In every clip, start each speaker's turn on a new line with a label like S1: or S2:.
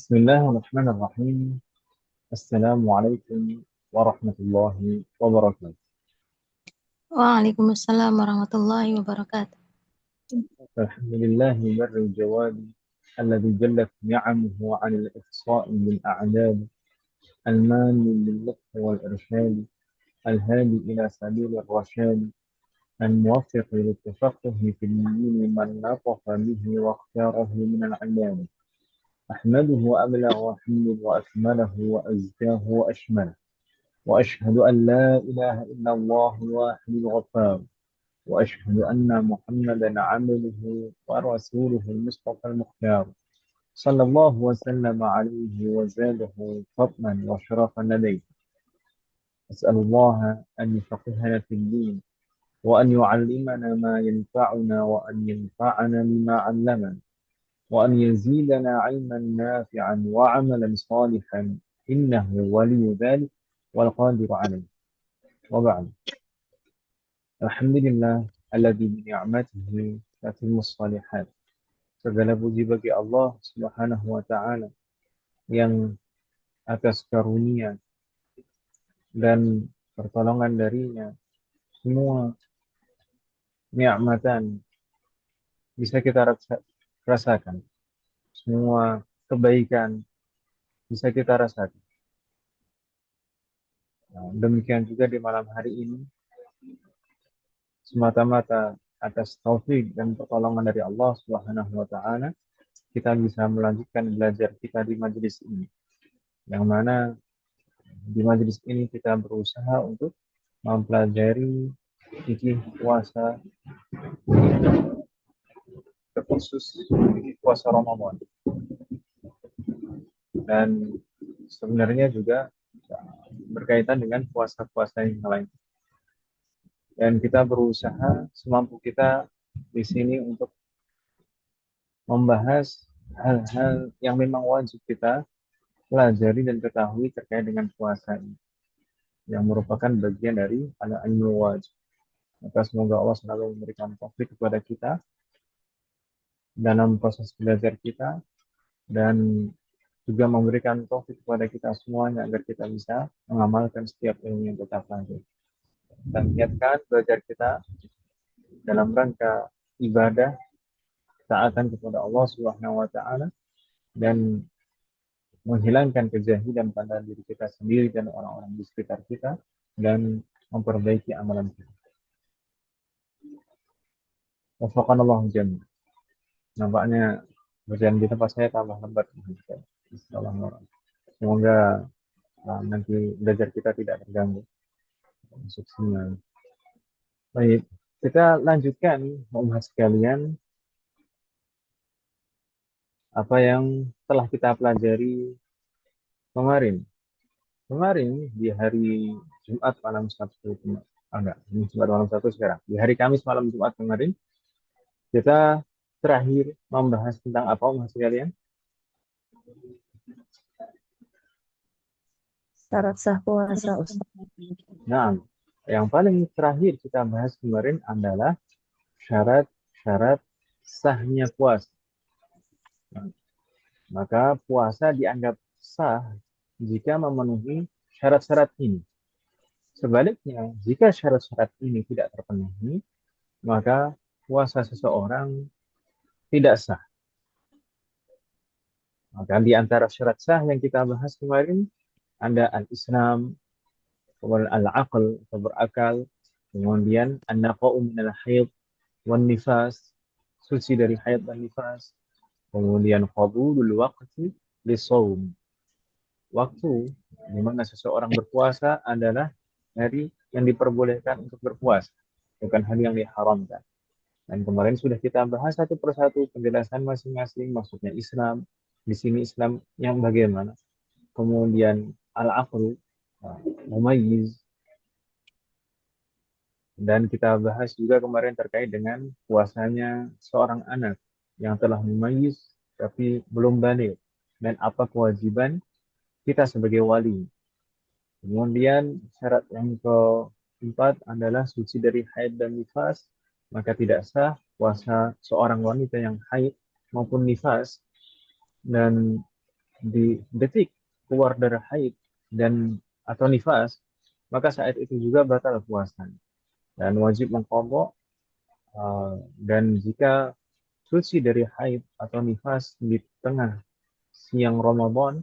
S1: Bismillahirrahmanirrahim. Assalamualaikum warahmatullahi wabarakatuh.
S2: Waalaikumsalam warahmatullahi wabarakatuh.
S1: Alhamdulillahi barri jawadi alladhi jallat ni'amuhu 'anil ihsa'i bil a'dad al-mani bil lutfi wal irshad al-hadi ila sabilir rasyad al-muwaffiq lil tafaqquhi fid din man natafa bihi wa ikhtarahu min al-'ibad. Ahmaduhu ablagha hamdan wa akmalahu wa azkahu wa ashmalahu. وأشهد أن لا إله إلا الله الواحد الغفار وأشهد أن محمدا عبده ورسوله المصطفى المختار صلى الله وسلم عليه وزاده فضلا وشرفا لديه. أسأل الله أن يفقهنا في الدين وأن يعلمنا ما ينفعنا وأن ينفعنا بما علمنا وأن يزيدنا علما نافعا وعملا صالحا إنه ولي ذلك والقادر عليه. وبعد. Alhamdulillah alladzi bi ni'matihi tatimmus shalihat. Segala puji bagi Allah Subhanahu wa taala yang atas karunia dan pertolongan darinya semua nikmatan bisa kita rasakan. Semua kebaikan bisa kita rasakan. Nah, demikian juga di malam hari ini semata-mata atas taufik dan pertolongan dari Allah Subhanahu wa taala kita bisa melanjutkan belajar kita di majelis ini. Yang mana di majelis ini kita berusaha untuk mempelajari fikih puasa, terkhusus fikih puasa Ramadan. Dan sebenarnya juga berkaitan dengan puasa-puasa yang lain. Dan kita berusaha semampu kita di sini untuk membahas hal-hal yang memang wajib kita pelajari dan ketahui terkait dengan puasa ini, yang merupakan bagian dari al-ilmu wajib. Maka semoga Allah selalu memberikan taufik kepada kita dalam proses belajar kita dan juga memberikan taufik kepada kita semuanya agar kita bisa mengamalkan setiap ilmu yang kita pelajari. Dan niatkan belajar kita dalam rangka ibadah, taatan kepada Allah Subhanahu wa taala dan menghilangkan kejahilan pada diri kita sendiri dan orang-orang di sekitar kita dan memperbaiki amalan kita. Wafaqanallahu jami'an. Nampaknya bacaan di tempat saya tambah lembat. Semoga nanti belajar kita tidak terganggu. Instruksinya. Baik, kita lanjutkan membahas sekalian apa yang telah kita pelajari kemarin. Kemarin di hari Jumat malam 1 Jumat malam 1 sekarang. Di hari Kamis malam Jumat kemarin kita terakhir membahas tentang apa mas sekalian?
S2: Syarat sah puasa, Ustaz.
S1: Nah, yang paling terakhir kita bahas kemarin adalah syarat-syarat sahnya puasa. Nah, maka puasa dianggap sah jika memenuhi syarat-syarat ini. Sebaliknya, jika syarat-syarat ini tidak terpenuhi, maka puasa seseorang tidak sah. Maka di antara syarat sah yang kita bahas kemarin ada al-Islam, kemudian al-aql atau berakal, kemudian an-naqa'u minal haid wan nifas, suci dari haid dan nifas, kemudian qabulul waqti lisawm. Waktu di mana seseorang berpuasa adalah hari yang diperbolehkan untuk berpuasa, bukan hari yang diharamkan. Dan kemarin sudah kita bahas satu persatu penjelasan masing-masing, maksudnya Islam. Di sini Islam yang bagaimana? Kemudian al-aqlu, mumayyiz. Dan kita bahas juga kemarin terkait dengan puasanya seorang anak yang telah mumayyiz tapi belum baligh dan apa kewajiban kita sebagai wali. Kemudian syarat yang keempat adalah suci dari haid dan nifas, maka tidak sah puasa seorang wanita yang haid maupun nifas. Dan di detik keluar darah haid dan atau nifas, maka saat itu juga batal puasanya dan wajib mengqadha. Dan jika suci dari haid atau nifas di tengah siang Ramadan,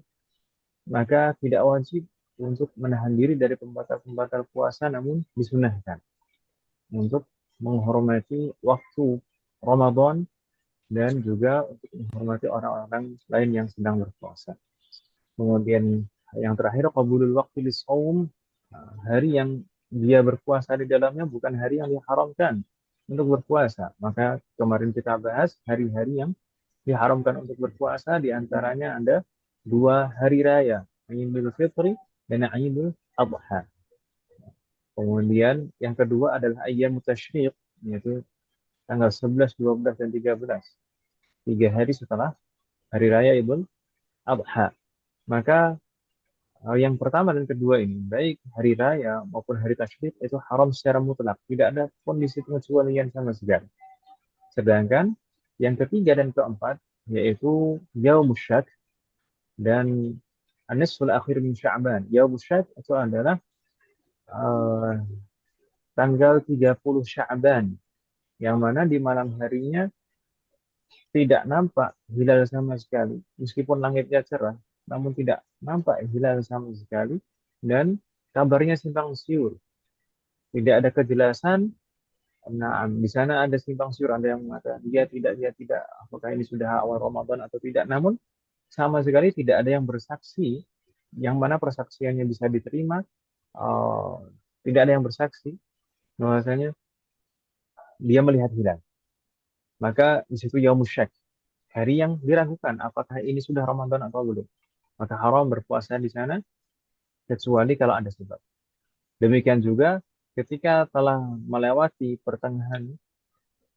S1: maka tidak wajib untuk menahan diri dari pembatal-pembatal puasa, namun disunahkan untuk menghormati waktu Ramadan dan juga untuk menghormati orang-orang lain yang sedang berpuasa. Kemudian yang terakhir, qabulul waqti lis-shaum, hari yang dia berpuasa di dalamnya bukan hari yang diharamkan untuk berpuasa. Maka kemarin kita bahas hari-hari yang diharamkan untuk berpuasa, di antaranya ada 2 hari raya, Idul Fitri dan Idul Adha. Kemudian yang kedua adalah ayyamut tasyriq, yaitu tanggal 11, 12, dan 13. 3 hari setelah hari raya Idul Adha. Maka yang pertama dan kedua ini, baik hari raya maupun hari tasyrik, itu haram secara mutlak. Tidak ada kondisi pengecualian sama sekali. Sedangkan yang ketiga dan keempat, yaitu Yaumus Syak dan An-Nisful Akhir min Sya'ban. Yaumus Syak itu adalah uh, tanggal 30 Sya'ban, yang mana di malam harinya tidak nampak hilal sama sekali. Meskipun langitnya cerah, namun tidak nampak hilal sama sekali. Dan kabarnya simpang siur. Tidak ada kejelasan. Nah, di sana ada simpang siur. Ada yang mengatakan dia tidak. Apakah ini sudah awal Ramadan atau tidak. Namun sama sekali tidak ada yang bersaksi yang mana persaksiannya bisa diterima. Uh, Tidak ada yang bersaksi bahwasanya dia melihat hilal. Maka di situ Yaumus Syak, hari yang diragukan apakah ini sudah Ramadan atau belum. Maka haram berpuasa di sana kecuali kalau ada sebab. Demikian juga ketika telah melewati pertengahan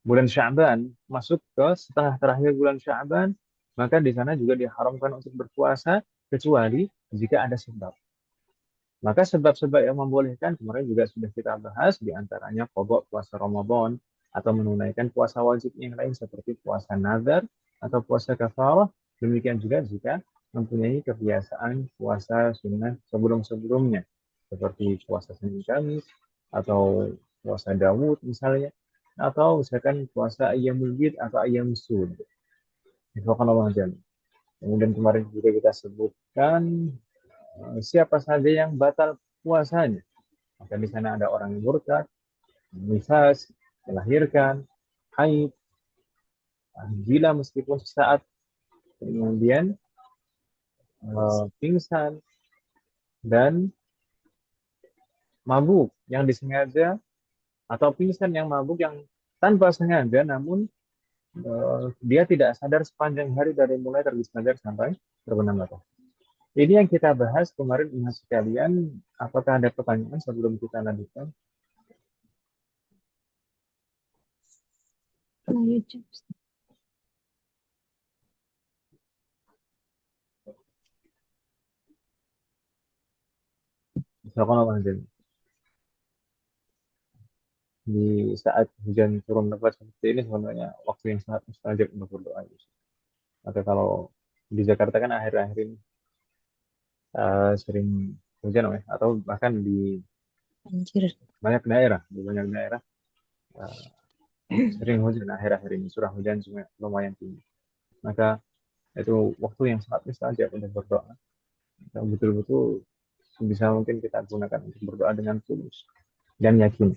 S1: bulan Sya'ban, masuk ke setengah terakhir bulan Sya'ban, maka di sana juga diharamkan untuk berpuasa kecuali jika ada sebab. Maka sebab-sebab yang membolehkan kemarin juga sudah kita bahas, di antaranya qadha puasa Ramadan atau menunaikan puasa wajib yang lain seperti puasa nazar atau puasa kafarah. Demikian juga jika mempunyai kebiasaan puasa sunnah sebelum-sebelumnya seperti puasa Senin Kamis atau puasa Daud misalnya, atau misalkan puasa Ayyamul Bid atau Ayyamul Sud. Itu kan Allah Jalla. Kemudian kemarin juga kita sebutkan siapa saja yang batal puasanya. Maka di sana ada orang yang murtad, nifas, melahirkan, haid, gila meskipun sesaat, kemudian pingsan, dan mabuk yang disengaja, atau pingsan yang mabuk yang tanpa sengaja, namun dia tidak sadar sepanjang hari dari mulai terbit fajar sampai terbenam matahari. Ini yang kita bahas kemarin, ingat sekalian. Apakah ada pertanyaan sebelum kita lanjutkan? Silakan Allah. Di saat hujan turun lebat seperti ini sebenarnya waktu yang sangat mustajab untuk berdoa. Maka kalau di Jakarta kan akhir-akhir ini sering hujan, atau bahkan di
S2: Banjir.
S1: banyak daerah uh, sering hujan akhir-akhir ini, curah hujan juga lumayan tinggi. Maka itu waktu yang sangat mustajab untuk berdoa. Dan betul-betul bisa mungkin kita gunakan untuk berdoa dengan tulus dan yakin,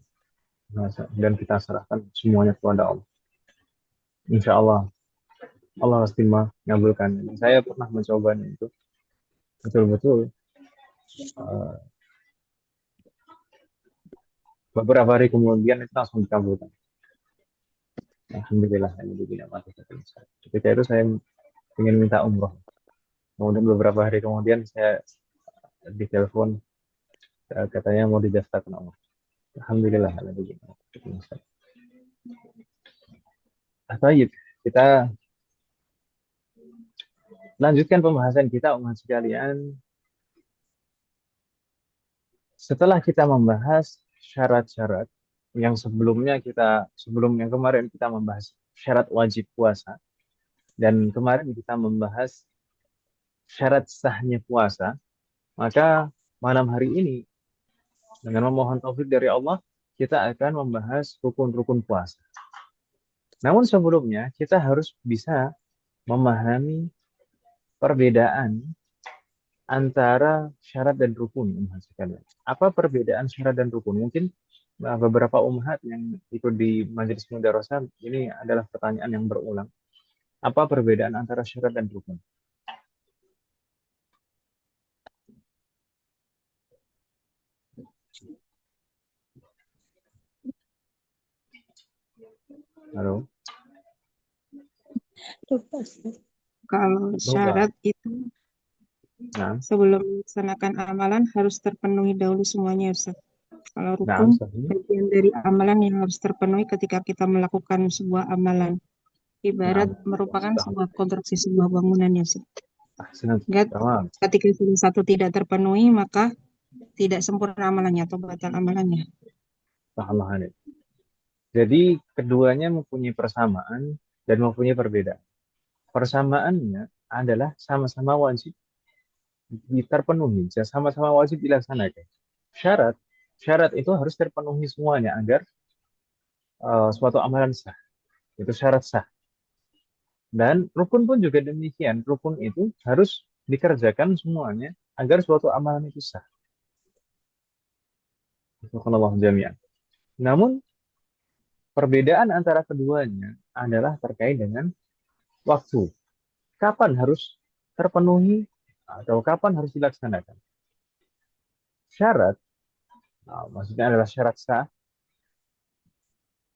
S1: dan kita serahkan semuanya kepada Allah. Insya Allah Allah pasti mengabulkan. Saya pernah mencobanya itu betul-betul uh, beberapa hari kemudian itu langsung dikabulkan. Alhamdulillah, alhamdulillah. Ketika itu saya ingin minta umroh. Kemudian beberapa hari kemudian saya ditelepon, katanya mau didaftarkan umroh. Alhamdulillah, alhamdulillah. Baik, kita lanjutkan pembahasan kita, umat sekalian. Setelah kita membahas syarat-syarat yang sebelum yang kemarin kita membahas syarat wajib puasa, dan kemarin kita membahas syarat sahnya puasa, maka malam hari ini dengan memohon taufik dari Allah, kita akan membahas rukun-rukun puasa. Namun sebelumnya kita harus bisa memahami perbedaan antara syarat dan rukun, ummahat sekalian. Apa perbedaan syarat dan rukun? Mungkin beberapa ummahat yang ikut di majelis mudarasah ini adalah pertanyaan yang berulang. Apa perbedaan antara syarat dan rukun? Halo?
S3: Kalau
S1: Lupa.
S3: syarat itu
S1: Nah,
S3: sebelum melaksanakan amalan harus terpenuhi dahulu semuanya, Ustaz. Kalau
S1: nah,
S3: rukun,
S1: sahih.
S3: bagian dari amalan yang harus terpenuhi ketika kita melakukan sebuah amalan. Ibarat
S1: Nah,
S3: merupakan sebuah konstruksi sebuah bangunan, ya, Ustaz.
S1: ahsanat.
S3: Ingat,
S1: Tamam.
S3: ketika salah satu tidak terpenuhi, maka tidak sempurna amalannya atau batal amalannya.
S1: Allah alaik. Jadi keduanya mempunyai persamaan dan mempunyai perbedaan. Persamaannya adalah sama-sama wajib terpenuhi, sama-sama wajib dilaksanakan. Syarat, syarat itu harus terpenuhi semuanya agar suatu amalan sah. Itu syarat sah. Dan rukun pun juga demikian. Rukun itu harus dikerjakan semuanya agar suatu amalan itu sah. Subhanallah jami'an. Namun perbedaan antara keduanya adalah terkait dengan waktu. Kapan harus terpenuhi atau kapan harus dilaksanakan. Syarat, maksudnya adalah syarat sah,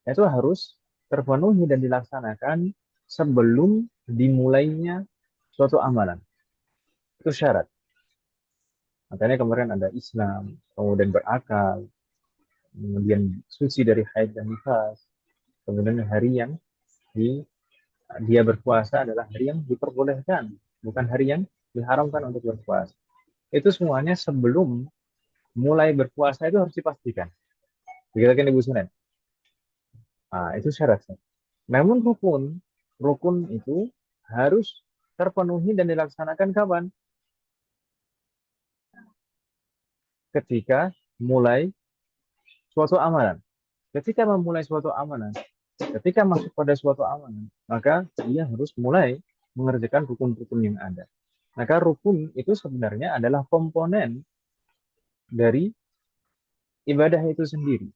S1: itu harus terpenuhi dan dilaksanakan sebelum dimulainya suatu amalan. Itu syarat. Makanya kemarin ada Islam, kemudian berakal, kemudian suci dari haid dan nifas, kemudian hari yang dia berpuasa adalah hari yang diperbolehkan, bukan hari yang diharamkan untuk berpuasa. Itu semuanya sebelum mulai berpuasa itu harus dipastikan. Begitu kan Ibu Sunan? Nah, itu syaratnya. Namun rukun itu harus terpenuhi dan dilaksanakan kapan? Ketika mulai suatu amalan. Ketika memulai suatu amalan, ketika masuk pada suatu amalan, maka ia harus mulai mengerjakan rukun-rukun yang ada. Maka rukun itu sebenarnya adalah komponen dari ibadah itu sendiri.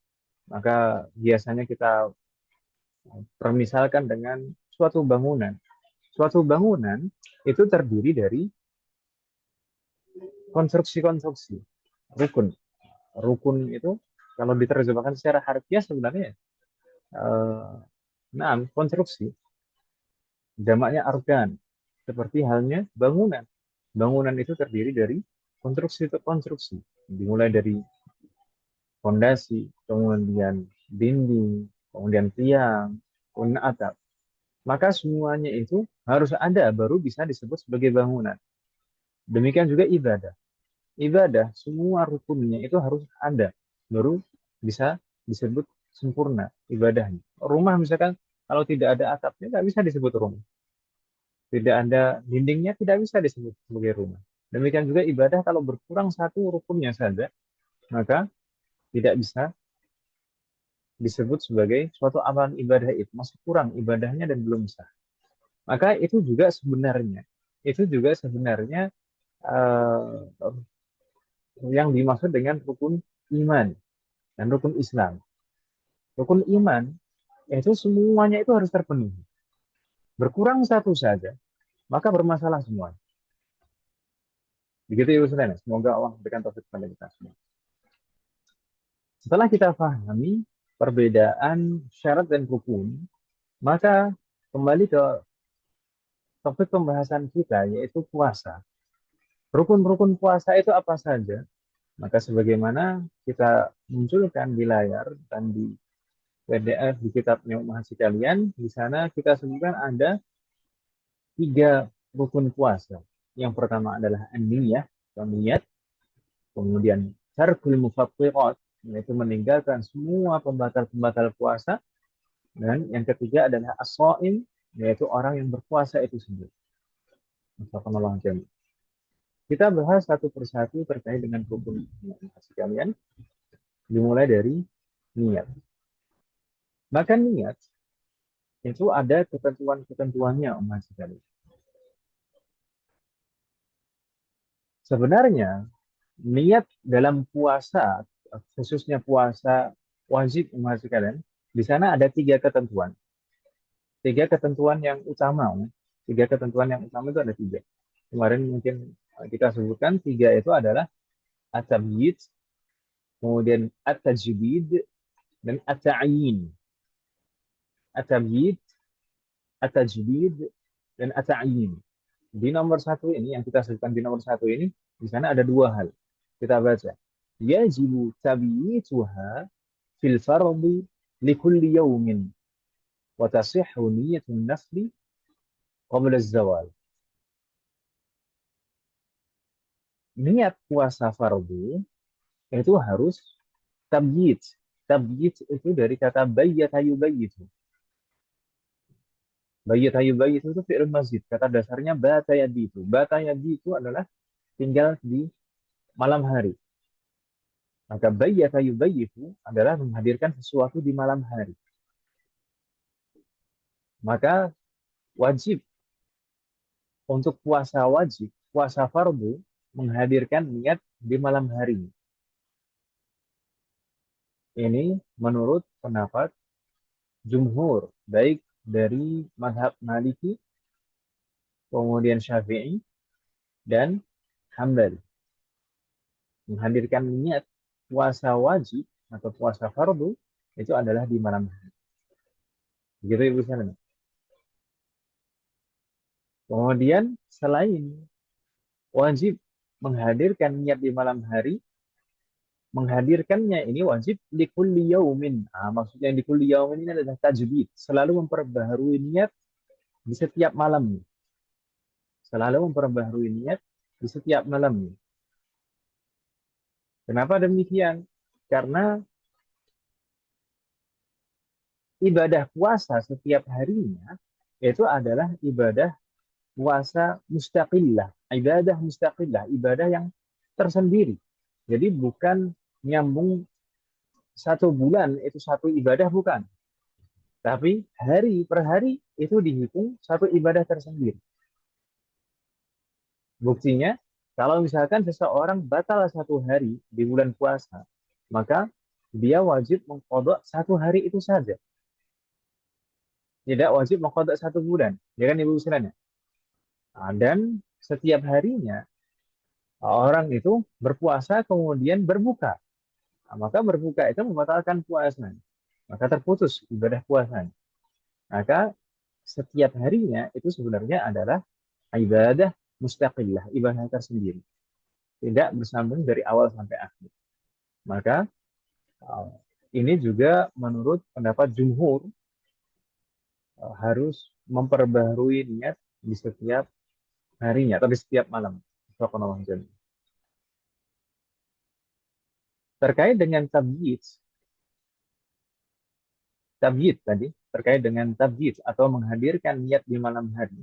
S1: Maka biasanya kita permisalkan dengan suatu bangunan. Suatu bangunan itu terdiri dari konstruksi-konstruksi, rukun. Rukun itu kalau diterjemahkan secara harfiah sebenarnya konstruksi. Jamaknya arkan. Seperti halnya bangunan. Bangunan itu terdiri dari konstruksi-konstruksi. Dimulai dari fondasi, kemudian dinding, kemudian tiang, kemudian atap. Maka semuanya itu harus ada baru bisa disebut sebagai bangunan. Demikian juga ibadah. Ibadah, semua rukunnya itu harus ada baru bisa disebut sempurna ibadahnya. Rumah misalkan kalau tidak ada atapnya nggak bisa disebut rumah. Tidak ada dindingnya tidak bisa disebut sebagai rumah. Demikian juga ibadah kalau berkurang satu rukunnya saja, maka tidak bisa disebut sebagai suatu amalan ibadah itu. Masih kurang ibadahnya dan belum sah. Maka itu juga sebenarnya uh, yang dimaksud dengan rukun iman dan rukun Islam. Rukun iman itu semuanya itu harus terpenuhi. Berkurang satu saja, maka bermasalah semua. Begitu Ibu Sulaiman. Semoga Allah memberikan taufik kepada kita semua. Setelah kita pahami perbedaan syarat dan rukun, maka kembali ke topik pembahasan kita yaitu puasa. Rukun-rukun puasa itu apa saja? Maka sebagaimana kita munculkan di layar dan di PDF di kitabnya ummahat sekalian, di sana kita sebutkan ada 3 rukun puasa. Yang pertama adalah an-niyah, niat, kemudian tarkul mufattirat, yaitu meninggalkan semua pembatal-pembatal puasa, dan yang ketiga adalah as-shaim, yaitu orang yang berpuasa itu sendiri. Masyaallah. Kita bahas satu persatu terkait dengan rukun iman sekalian, dimulai dari niat. Maka niat itu ada ketentuan-ketentuannya umat sekalian. Sebenarnya niat dalam puasa, khususnya puasa wajib umat sekalian, di sana ada tiga ketentuan. Tiga ketentuan yang utama. Tiga ketentuan yang utama itu ada tiga. Kemarin mungkin kita sebutkan tiga itu adalah at-tabyid, kemudian at-tajdid, dan at-ta'yin. At-tabyid, at-tajdid, dan at-ta'yin. Di nomor satu ini, yang kita sebutkan di nomor satu ini, di sana ada dua hal. Kita baca. Yajibu tabyituha fil fardi likulli yawmin wa tasihhu niyatun nafli qabla az-zawal. Niat puasa fardu itu harus tabyid. Tabyid itu dari kata bayyata yubayyitu. Bayyata yubayyitu itu fi'il mazid. Kata dasarnya bata yabitu. Bata yabitu adalah tinggal di malam hari. Maka bayyata yubayyitu adalah menghadirkan sesuatu di malam hari. Maka wajib untuk puasa wajib, puasa fardu menghadirkan niat di malam hari. Ini menurut pendapat jumhur, baik dari mazhab Maliki, kemudian Syafi'i, dan Hambali. Menghadirkan niat puasa wajib atau puasa fardu itu adalah di malam hari. Begitu Ibu Salma. Kemudian selain wajib menghadirkan niat di malam hari, menghadirkannya ini wajib di kulli yaumin. Maksudnya di kulli yaumin ini adalah tajdid, selalu memperbaharui niat di setiap malam. Selalu memperbaharui niat di setiap malam. Kenapa demikian? Karena ibadah puasa setiap harinya itu adalah ibadah puasa mustaqillah, ibadah yang tersendiri. Jadi bukan nyambung satu bulan itu satu ibadah, bukan. Tapi hari per hari itu dihitung satu ibadah tersendiri. Buktinya, kalau misalkan seseorang batal satu hari di bulan puasa, maka dia wajib mengqadha satu hari itu saja. Tidak wajib mengqadha satu bulan. Ya kan Ibu sekalian? Dan setiap harinya orang itu berpuasa kemudian berbuka. Maka berbuka itu membatalkan puasa. Maka terputus ibadah puasa. Maka setiap harinya itu sebenarnya adalah ibadah mustaqillah, ibadah tersendiri. Tidak bersambung dari awal sampai akhir. Maka ini juga menurut pendapat jumhur harus memperbaharui niat di setiap harinya atau di setiap malam. Terkait dengan tabyid tadi, terkait dengan tabyid atau menghadirkan niat di malam hari,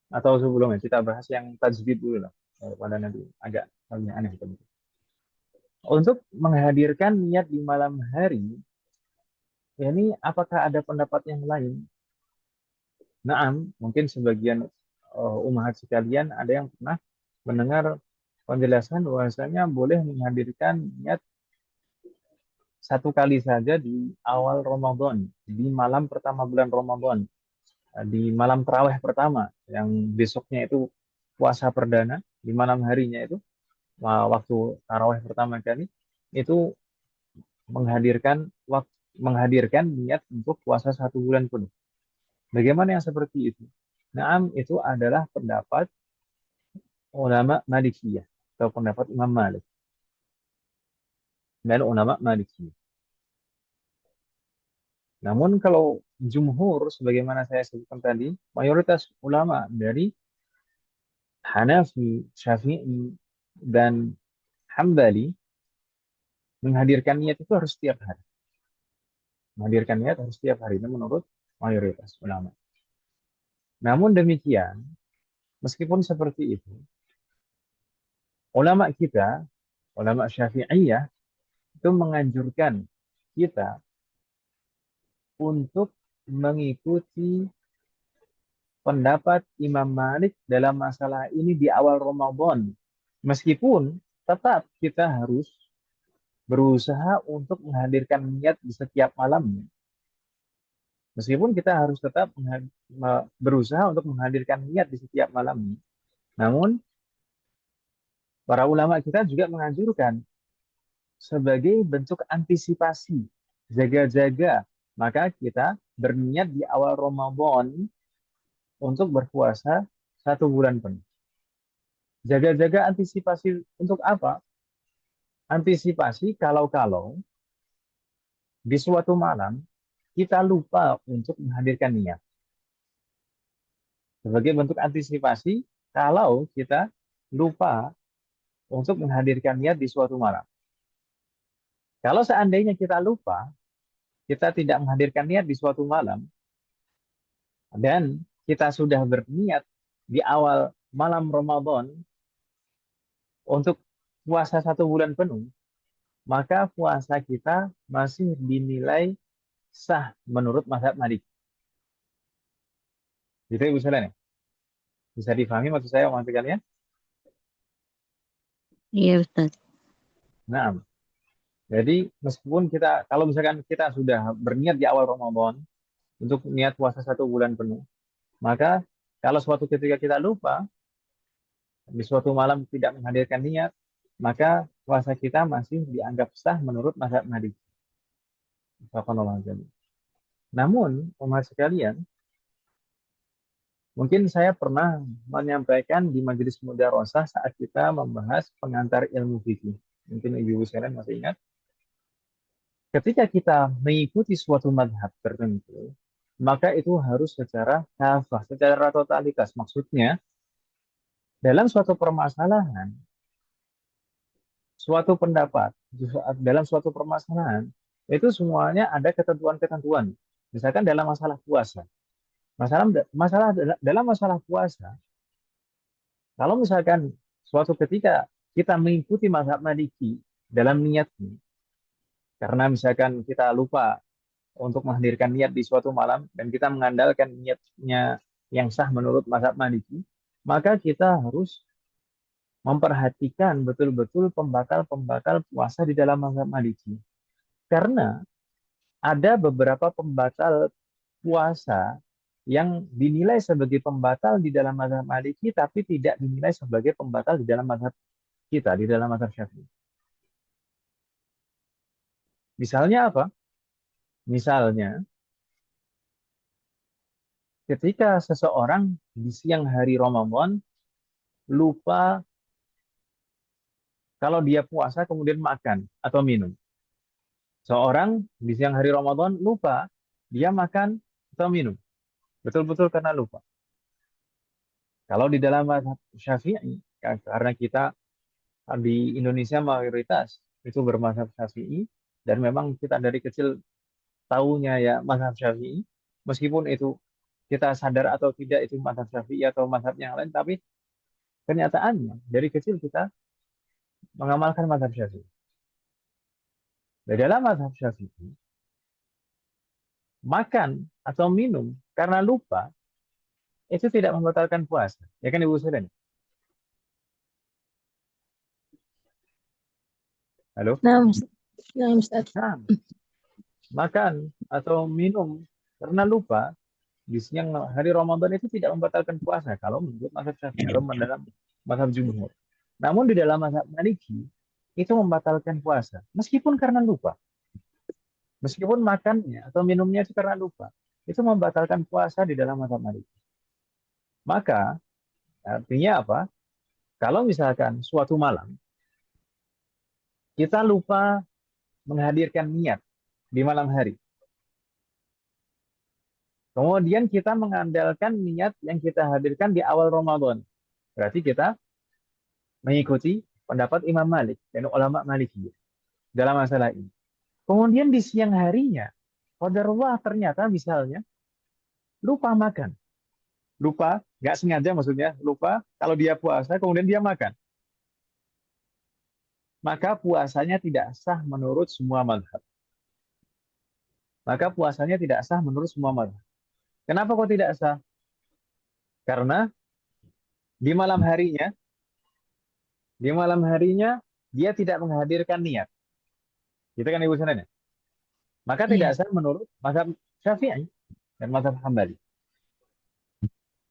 S1: atau sebelumnya kita bahas yang tajdid dulu lah, pada nanti agak aneh. Untuk menghadirkan niat di malam hari, ini apakah ada pendapat yang lain? Naam, mungkin sebagian umat sekalian ada yang pernah mendengar penjelasan bahwasanya boleh menghadirkan niat satu kali saja di awal Ramadan, di malam pertama bulan Ramadan, di malam tarawih pertama, yang besoknya itu puasa perdana, di malam harinya itu, waktu tarawih pertama kali, itu menghadirkan niat untuk puasa satu bulan penuh. Bagaimana yang seperti itu? Naam, itu adalah pendapat ulama Malikiyah atau pendapat Imam Malik dan ulama Malikiyah. Namun kalau jumhur, sebagaimana saya sebutkan tadi, mayoritas ulama dari Hanafi, Syafi'i, dan Hambali menghadirkan niat itu harus setiap hari. Menghadirkan niat harus setiap hari, itu menurut mayoritas ulama. Namun demikian, meskipun seperti ulama kita, ulama Syafi'iyah itu menganjurkan kita untuk mengikuti pendapat Imam Malik dalam masalah ini di awal Ramadan. Meskipun tetap kita harus berusaha untuk menghadirkan niat di setiap malamnya. Meskipun kita harus tetap berusaha untuk menghadirkan niat di setiap malamnya. Namun, para ulama kita juga menganjurkan sebagai bentuk antisipasi, jaga-jaga, maka kita berniat di awal Ramadan untuk berpuasa 1 bulan penuh. Jaga-jaga antisipasi untuk apa? Antisipasi kalau-kalau di suatu malam kita lupa untuk menghadirkan niat. Sebagai bentuk antisipasi kalau kita lupa untuk menghadirkan niat di suatu malam. Kalau seandainya kita lupa, kita tidak menghadirkan niat di suatu malam, dan kita sudah berniat di awal malam Ramadan untuk puasa 1 bulan penuh, maka puasa kita masih dinilai sah menurut mazhab Maliki. Gitu Ibu sekalian ya? Bisa difahami maksud saya omongan kalian?
S2: Iya Ustaz.
S1: Nah, jadi meskipun kita, kalau misalkan kita sudah berniat di awal Ramadan untuk niat puasa 1 bulan penuh, maka kalau suatu ketika kita lupa, di suatu malam tidak menghadirkan niat, maka puasa kita masih dianggap sah menurut mazhab Maliki. Namun, umat sekalian, mungkin saya pernah menyampaikan di majelis mudarosah saat kita membahas pengantar ilmu fikih. Mungkin ibu-ibu sekalian masih ingat. Ketika kita mengikuti suatu madhab tertentu, maka itu harus secara kafah, secara totalitas. Maksudnya, dalam suatu permasalahan, suatu pendapat, dalam suatu permasalahan, itu semuanya ada ketentuan-ketentuan. Misalkan dalam masalah puasa. Dalam masalah puasa, kalau misalkan suatu ketika kita mengikuti mazhab Maliki dalam niatnya, karena misalkan kita lupa untuk menghadirkan niat di suatu malam dan kita mengandalkan niatnya yang sah menurut mazhab Maliki, maka kita harus memperhatikan betul-betul pembatal-pembatal puasa di dalam mazhab Maliki. Karena ada beberapa pembatal puasa yang dinilai sebagai pembatal di dalam mazhab Maliki tapi tidak dinilai sebagai pembatal di dalam mazhab kita, di dalam mazhab Syafi'i. Misalnya apa? Misalnya, ketika seseorang di siang hari Ramadan lupa kalau dia puasa kemudian makan atau minum. Seorang di siang hari Ramadan lupa dia makan atau minum. Betul-betul karena lupa. Kalau di dalam mazhab Syafi'i, karena kita di Indonesia mayoritas itu bermazhab Syafi'i, dan memang kita dari kecil tahunya ya mazhab Syafi'i, meskipun itu kita sadar atau tidak itu mazhab Syafi'i atau mazhab yang lain, tapi kenyataannya dari kecil kita mengamalkan mazhab Syafi'i. Di dalam mazhab Syafi'i, makan atau minum karena lupa itu tidak membatalkan puasa. Ya kan Ibu sekalian? Halo?
S2: Nah, Ustaz.
S1: Nah, makan atau minum karena lupa di siang hari Ramadan itu tidak membatalkan puasa kalau menurut mazhab Syafi'i atau dalam mazhab jumhur. Namun di dalam mazhab Maliki itu membatalkan puasa meskipun karena lupa. Meskipun makannya atau minumnya itu karena lupa, itu membatalkan puasa di dalam mazhab Maliki. Maka artinya apa? Kalau misalkan suatu malam kita lupa menghadirkan niat di malam hari, kemudian kita mengandalkan niat yang kita hadirkan di awal Ramadan, berarti kita mengikuti pendapat Imam Malik dan ulama Maliki dalam masalah ini. Kemudian di siang harinya, qadarullah ternyata misalnya lupa makan, lupa nggak sengaja maksudnya lupa, kalau dia puasa kemudian dia makan, maka puasanya tidak sah menurut semua mazhab. Maka puasanya tidak sah menurut semua mazhab. Kenapa kok tidak sah? Karena di malam harinya, di malam harinya dia tidak menghadirkan niat. Gitu kan Ibu Sananya? Maka tidak
S2: Iya.
S1: sah menurut mazhab Syafi'i dan mazhab Hambali.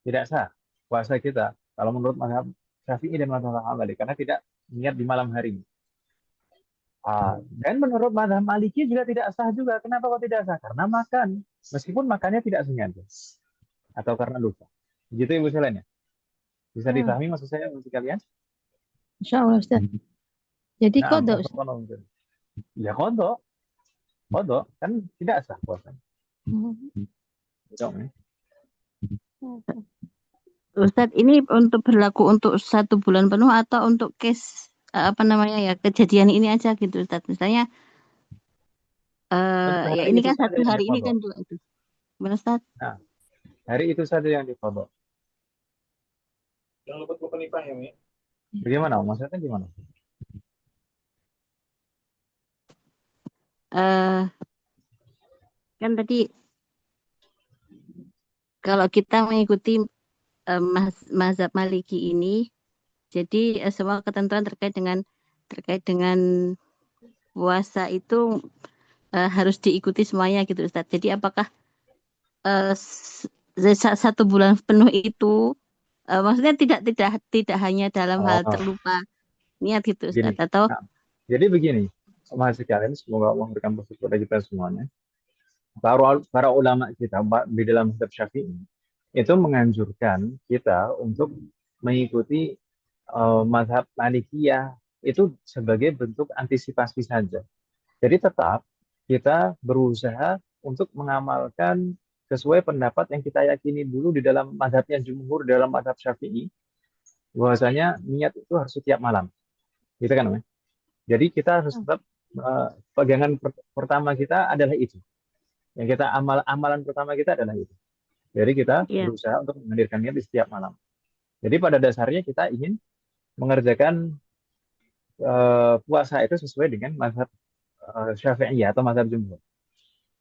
S1: Tidak sah puasa kita kalau menurut mazhab Syafi'i dan mazhab Hambali karena tidak niat di malam hari. Dan menurut mazhab Maliki juga tidak sah juga. Kenapa kok tidak sah? Karena makan. Meskipun makannya tidak sengaja atau karena lupa. Begitu Ibu Selena. Bisa
S2: Hmm.
S1: dipahami maksud saya untuk kalian?
S2: Insya Allah Ustaz. Jadi
S1: Nah,
S2: kodok Ustaz.
S1: ya kodok kan tidak sah puasanya. Gitu, ya.
S2: Ustadz, ini untuk berlaku untuk 1 bulan penuh atau untuk case apa namanya ya kejadian ini aja gitu Ustadz. Misalnya
S1: Untuk
S2: ya
S1: hari
S2: ini
S1: itu
S2: kan
S1: saja
S2: 1
S1: yang
S2: hari ini
S1: dikodok.
S2: kan 2 itu. Benar Ustadz?
S1: Nah, hari itu saja yang dikodok. Jangan lupa penipah ya, Mi. Bagaimana? Maksudnya gimana?
S2: Eh kan tadi kalau kita mengikuti mazhab Maliki ini, jadi semua ketentuan terkait dengan puasa itu harus diikuti semuanya gitu Ustadz. Jadi apakah 1 bulan penuh itu maksudnya tidak hanya dalam hal
S1: Oh,
S2: terlupa niat gitu
S1: gini.
S2: Ustadz atau
S1: Nah, jadi begini, mahasiswa sekalian, semoga Allah memberikan petunjuk kepada kita semuanya. Para ulama kita di dalam kitab Syafi'i itu menganjurkan kita untuk mengikuti mazhab Malikiyah itu sebagai bentuk antisipasi saja. Jadi tetap kita berusaha untuk mengamalkan sesuai pendapat yang kita yakini dulu di dalam mazhabnya jumhur dalam mazhab Syafi'i bahwasanya niat itu harus setiap malam. Gitu kan, Mas? Jadi kita harus tetap pegangan pertama kita adalah itu. Yang kita amalan pertama kita adalah itu. Jadi kita
S2: ya
S1: berusaha untuk menghadirkan niat di setiap malam. Jadi pada dasarnya kita ingin mengerjakan puasa itu sesuai dengan mazhab Syafi'i atau mazhab jumhur.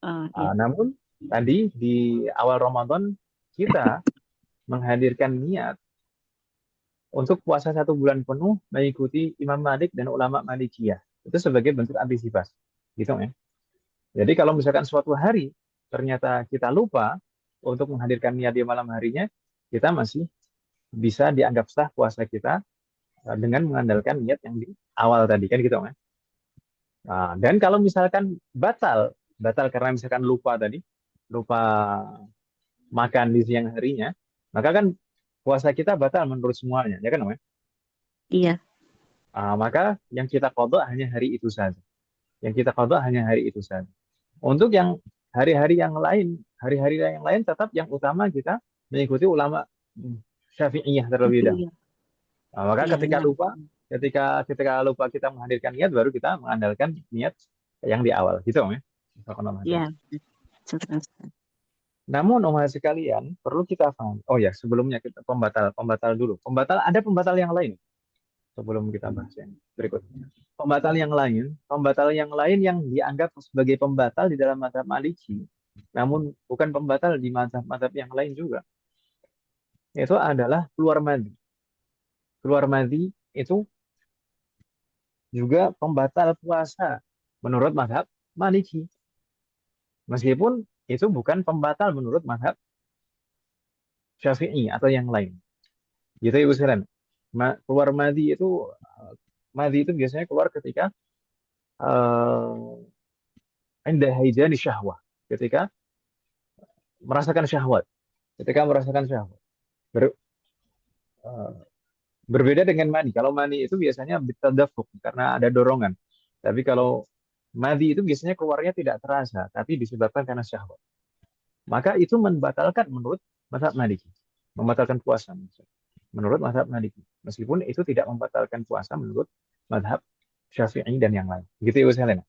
S2: ya
S1: Namun tadi di awal Ramadan kita menghadirkan niat untuk puasa 1 bulan penuh mengikuti Imam Malik dan ulama Malikiyah. Itu sebagai bentuk antisipasi. Gitu ya. Jadi kalau misalkan suatu hari ternyata kita lupa untuk menghadirkan niat di malam harinya, kita masih bisa dianggap sah puasa kita dengan mengandalkan niat yang di awal tadi kan gitu kan. Dan kalau misalkan batal karena misalkan lupa tadi, lupa makan di siang harinya, maka kan puasa kita batal menurut semuanya, ya kan, Om?
S2: iya
S1: Maka yang kita qadha hanya hari itu saja. Yang kita qadha hanya hari itu saja. Untuk yang hari-hari yang lain tetap yang utama kita mengikuti ulama Syafi'iyah terlebih dahulu.
S2: iya
S1: Maka
S2: iya
S1: ketika
S2: benar
S1: lupa, ketika lupa kita menghadirkan niat, baru kita mengandalkan niat yang di awal, gitu, Om, ya.
S2: iya Ustadz.
S1: Namun, Om sekalian, perlu kita paham. Oh ya, sebelumnya kita pembatal dulu. Ada pembatal yang lain sebelum kita bahas yang berikutnya. Pembatal yang lain yang dianggap sebagai pembatal di dalam mazhab Maliki, namun bukan pembatal di mazhab-mazhab yang lain juga. Itu adalah keluar madhi. Keluar madhi itu juga pembatal puasa menurut mazhab Maliki. Meskipun itu bukan pembatal menurut mazhab Syafi'i atau yang lain. Gitu Ibu sekalian. Keluar madhi itu biasanya keluar ketika indah haidani syahwat. Ketika merasakan syahwat. Ber- eh, Berbeda dengan mani. Kalau mani itu biasanya bitadafuk karena ada dorongan. Tapi kalau madi itu biasanya keluarnya tidak terasa, tapi disebabkan karena syahwat. Maka itu membatalkan menurut mazhab Maliki. Membatalkan puasa menurut mazhab Maliki. Meskipun itu tidak membatalkan puasa menurut mazhab Syafi'i dan yang lain. Begitu Ibu sekalian.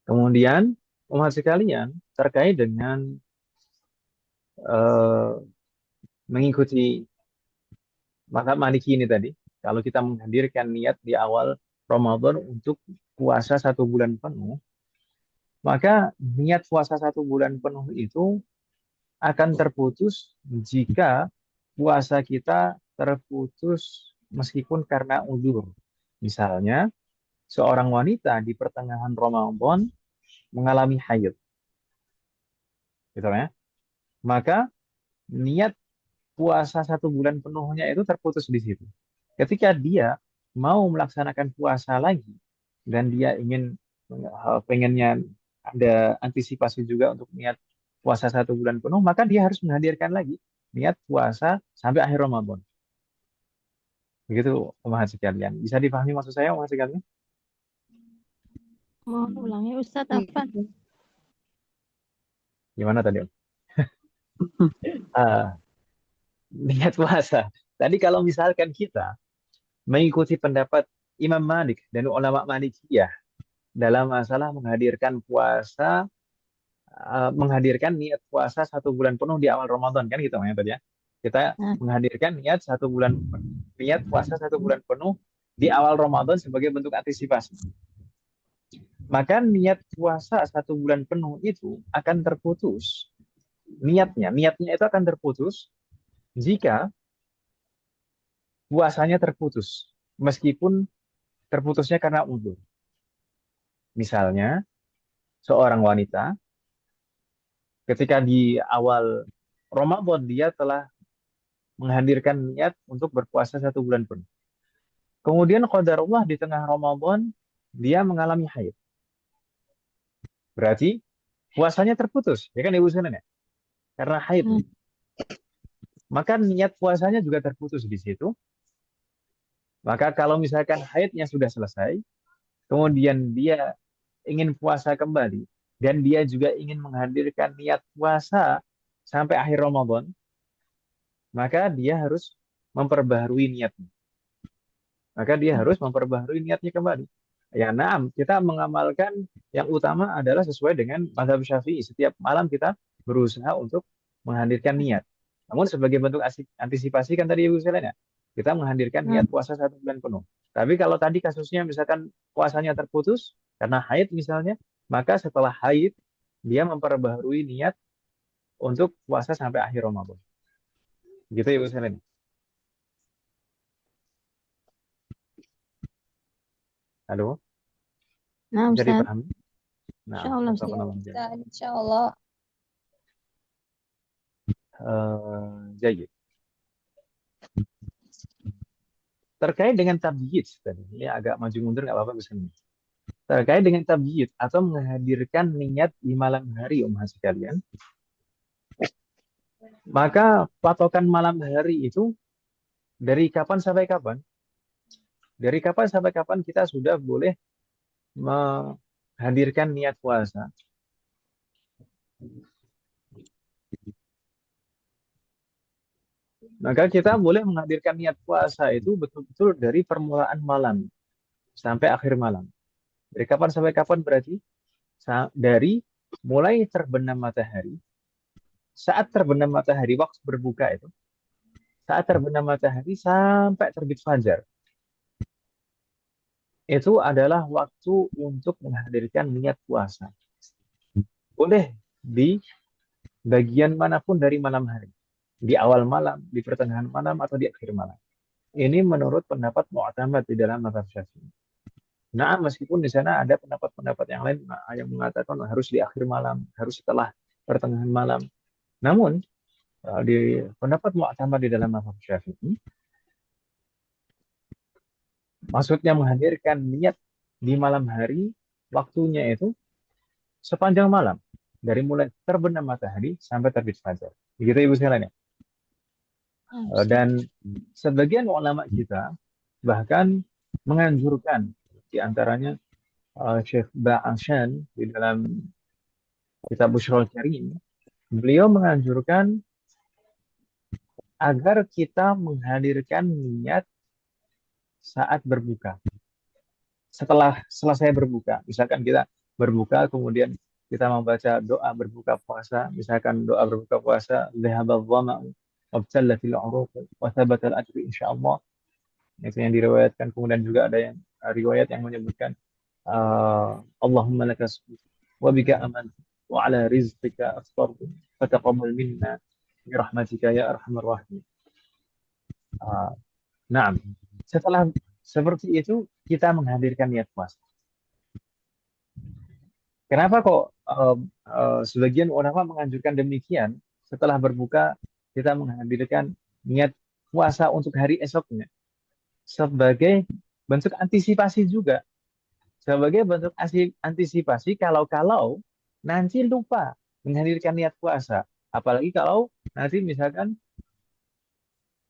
S1: Kemudian, umat sekalian, terkait dengan mengikuti mazhab Maliki ini tadi, kalau kita menghadirkan niat di awal Ramadan untuk puasa 1 bulan penuh, maka niat puasa 1 bulan penuh itu akan terputus jika puasa kita terputus meskipun karena uzur. Misalnya, seorang wanita di pertengahan Ramadan mengalami haid, gitu ya. Maka niat puasa 1 bulan penuhnya itu terputus di situ. Ketika dia mau melaksanakan puasa lagi dan dia ingin pengennya ada antisipasi juga untuk niat puasa 1 bulan penuh, maka dia harus menghadirkan lagi niat puasa sampai akhir Ramadan. Begitu, pemahaman sekalian. Bisa dipahami maksud saya, pemahaman sekalian?
S2: Mohon ulangi Ustadz apa?
S1: Gimana tadi, Om? Ah, niat puasa. Tadi kalau misalkan kita mengikuti pendapat Imam Malik dan ulama Malikiyah dalam masalah menghadirkan puasa, menghadirkan niat puasa 1 bulan penuh di awal Ramadan, kan gitu ya tadi ya. Kita
S2: Nah,
S1: menghadirkan niat puasa 1 bulan penuh di awal Ramadan sebagai bentuk antisipasi. Maka niat puasa 1 bulan penuh itu akan terputus. Niatnya itu akan terputus jika puasanya terputus, meskipun terputusnya karena uzur. Misalnya, seorang wanita ketika di awal Ramadan dia telah menghadirkan niat untuk berpuasa 1 bulan penuh. Kemudian qadarullah di tengah Ramadan dia mengalami haid. Berarti puasanya terputus, ya kan Ibu sekalian ya? Karena haid.
S2: hmm.
S1: Maka niat puasanya juga terputus di situ. Maka kalau misalkan haidnya sudah selesai, kemudian dia ingin puasa kembali, dan dia juga ingin menghadirkan niat puasa sampai akhir Ramadan, maka dia harus memperbaharui niatnya. Maka dia harus memperbaharui niatnya kembali. Ya, naam, kita mengamalkan yang utama adalah sesuai dengan mazhab Syafi'i. Setiap malam kita berusaha untuk menghadirkan niat. Namun sebagai bentuk antisipasi kan tadi Ibu sekalian ya, kita menghadirkan niat puasa 1 bulan penuh. Tapi kalau tadi kasusnya misalkan puasanya terputus karena haid misalnya, maka setelah haid dia memperbaharui niat untuk puasa sampai akhir Ramadan. Gitu Ibu sekalian. Halo,
S2: Nah
S1: bisa
S2: Ustadz,
S1: dipahami? Nah,
S2: Insya Allah
S1: apa
S2: Ustadz.
S1: namanya?
S4: Dan insya Allah.
S1: Jadi, terkait dengan tabyid tadi, ini agak maju mundur nggak apa-apa bisa nih. Terkait dengan tabyid atau menghadirkan niat di malam hari, sekalian, maka patokan malam hari itu dari kapan sampai kapan? Dari kapan sampai kapan kita sudah boleh menghadirkan niat puasa? Maka kita boleh menghadirkan niat puasa itu betul-betul dari permulaan malam sampai akhir malam. Dari kapan sampai kapan berarti? Dari mulai terbenam matahari, saat terbenam matahari waktu berbuka itu, saat terbenam matahari sampai terbit fajar, itu adalah waktu untuk menghadirkan niat puasa. Boleh di bagian manapun dari malam hari, di awal malam, di pertengahan malam, atau di akhir malam. Ini menurut pendapat mu'tamad di dalam mazhab Syafi'i. Nah, meskipun di sana ada pendapat-pendapat yang lain yang mengatakan harus di akhir malam, harus setelah pertengahan malam. Namun di pendapat mu'tamad di dalam mazhab Syafi'i, maksudnya menghadirkan niat di malam hari, waktunya itu sepanjang malam, dari mulai terbenam matahari sampai terbit fajar. Begitu Ibu sekalian ya. Dan sebagian ulama kita bahkan menganjurkan, di antaranya Syekh Ba'ashan di dalam kitab Bushrul Karim, beliau menganjurkan agar kita menghadirkan niat saat berbuka. Setelah selesai berbuka, misalkan kita berbuka kemudian kita membaca doa berbuka puasa, misalkan doa berbuka puasa, dhahabadh dhama'u, wabtallatil uruq wa thabatal ajru insyaallah. Itu yang diriwayatkan. Kemudian juga ada yang riwayat yang menyebutkan Allahumma laka sujud wa bika amantu wa ala rizqika aftartu fataqabbal minna bi rahmatika ya arhamar rahimin. Nah, setelah seperti itu kita menghadirkan niat puasa. Kenapa kok sebagian ulama menganjurkan demikian? Setelah berbuka kita menghadirkan niat puasa untuk hari esoknya sebagai bentuk antisipasi juga. Sebagai bentuk antisipasi kalau-kalau nanti lupa menghadirkan niat puasa. Apalagi kalau nanti misalkan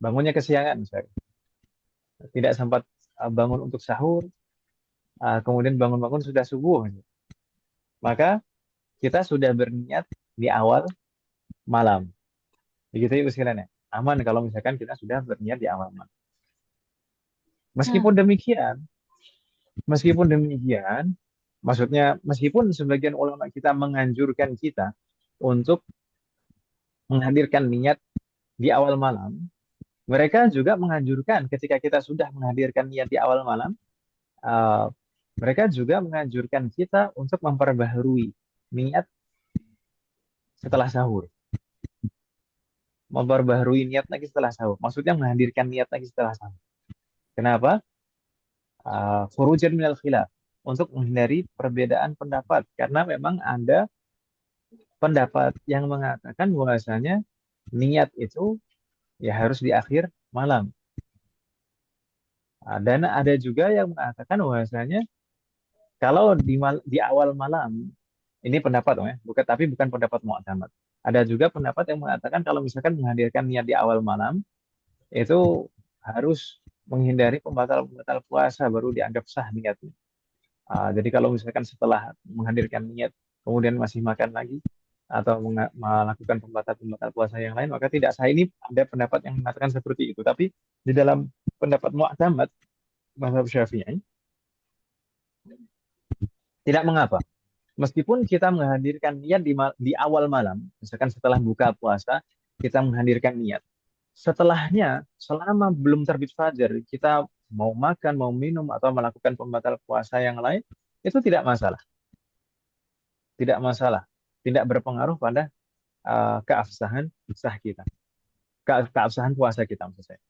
S1: bangunnya kesiangan, misalkan. Tidak sempat bangun untuk sahur, kemudian bangun-bangun sudah subuh. Maka kita sudah berniat di awal malam. Begitu ya usilannya. Aman kalau misalkan kita sudah berniat di awal malam. Meskipun demikian, maksudnya meskipun sebagian ulama kita menganjurkan kita untuk menghadirkan niat di awal malam, mereka juga menganjurkan ketika kita sudah menghadirkan niat di awal malam, mereka juga menganjurkan kita untuk memperbaharui niat setelah sahur. Memperbaharui niat lagi setelah sahur. Maksudnya menghadirkan niat lagi setelah sahur. Kenapa? Khurujan minal khilaf. Untuk menghindari perbedaan pendapat. Karena memang ada pendapat yang mengatakan bahwasanya niat itu ya harus di akhir malam. Dan ada juga yang mengatakan bahwasanya kalau di awal malam, ini pendapat ya, bukan pendapat mu'tamad. Ada juga pendapat yang mengatakan kalau misalkan menghadirkan niat di awal malam, itu harus menghindari pembatal-pembatal puasa baru dianggap sah niatnya. Jadi kalau misalkan setelah menghadirkan niat, kemudian masih makan lagi, atau melakukan pembatal-pembatal puasa yang lain, maka tidak sah. Ini ada pendapat yang mengatakan seperti itu. Tapi di dalam pendapat mu'tamad, mazhab Syafi'i, tidak mengapa. Meskipun kita menghadirkan niat di awal malam, misalkan setelah buka puasa, kita menghadirkan niat. Setelahnya, selama belum terbit fajar, kita mau makan, mau minum, atau melakukan pembatal puasa yang lain, itu tidak masalah. Tidak masalah. Tidak berpengaruh pada keabsahan sah kita. Keabsahan puasa kita, maksud saya.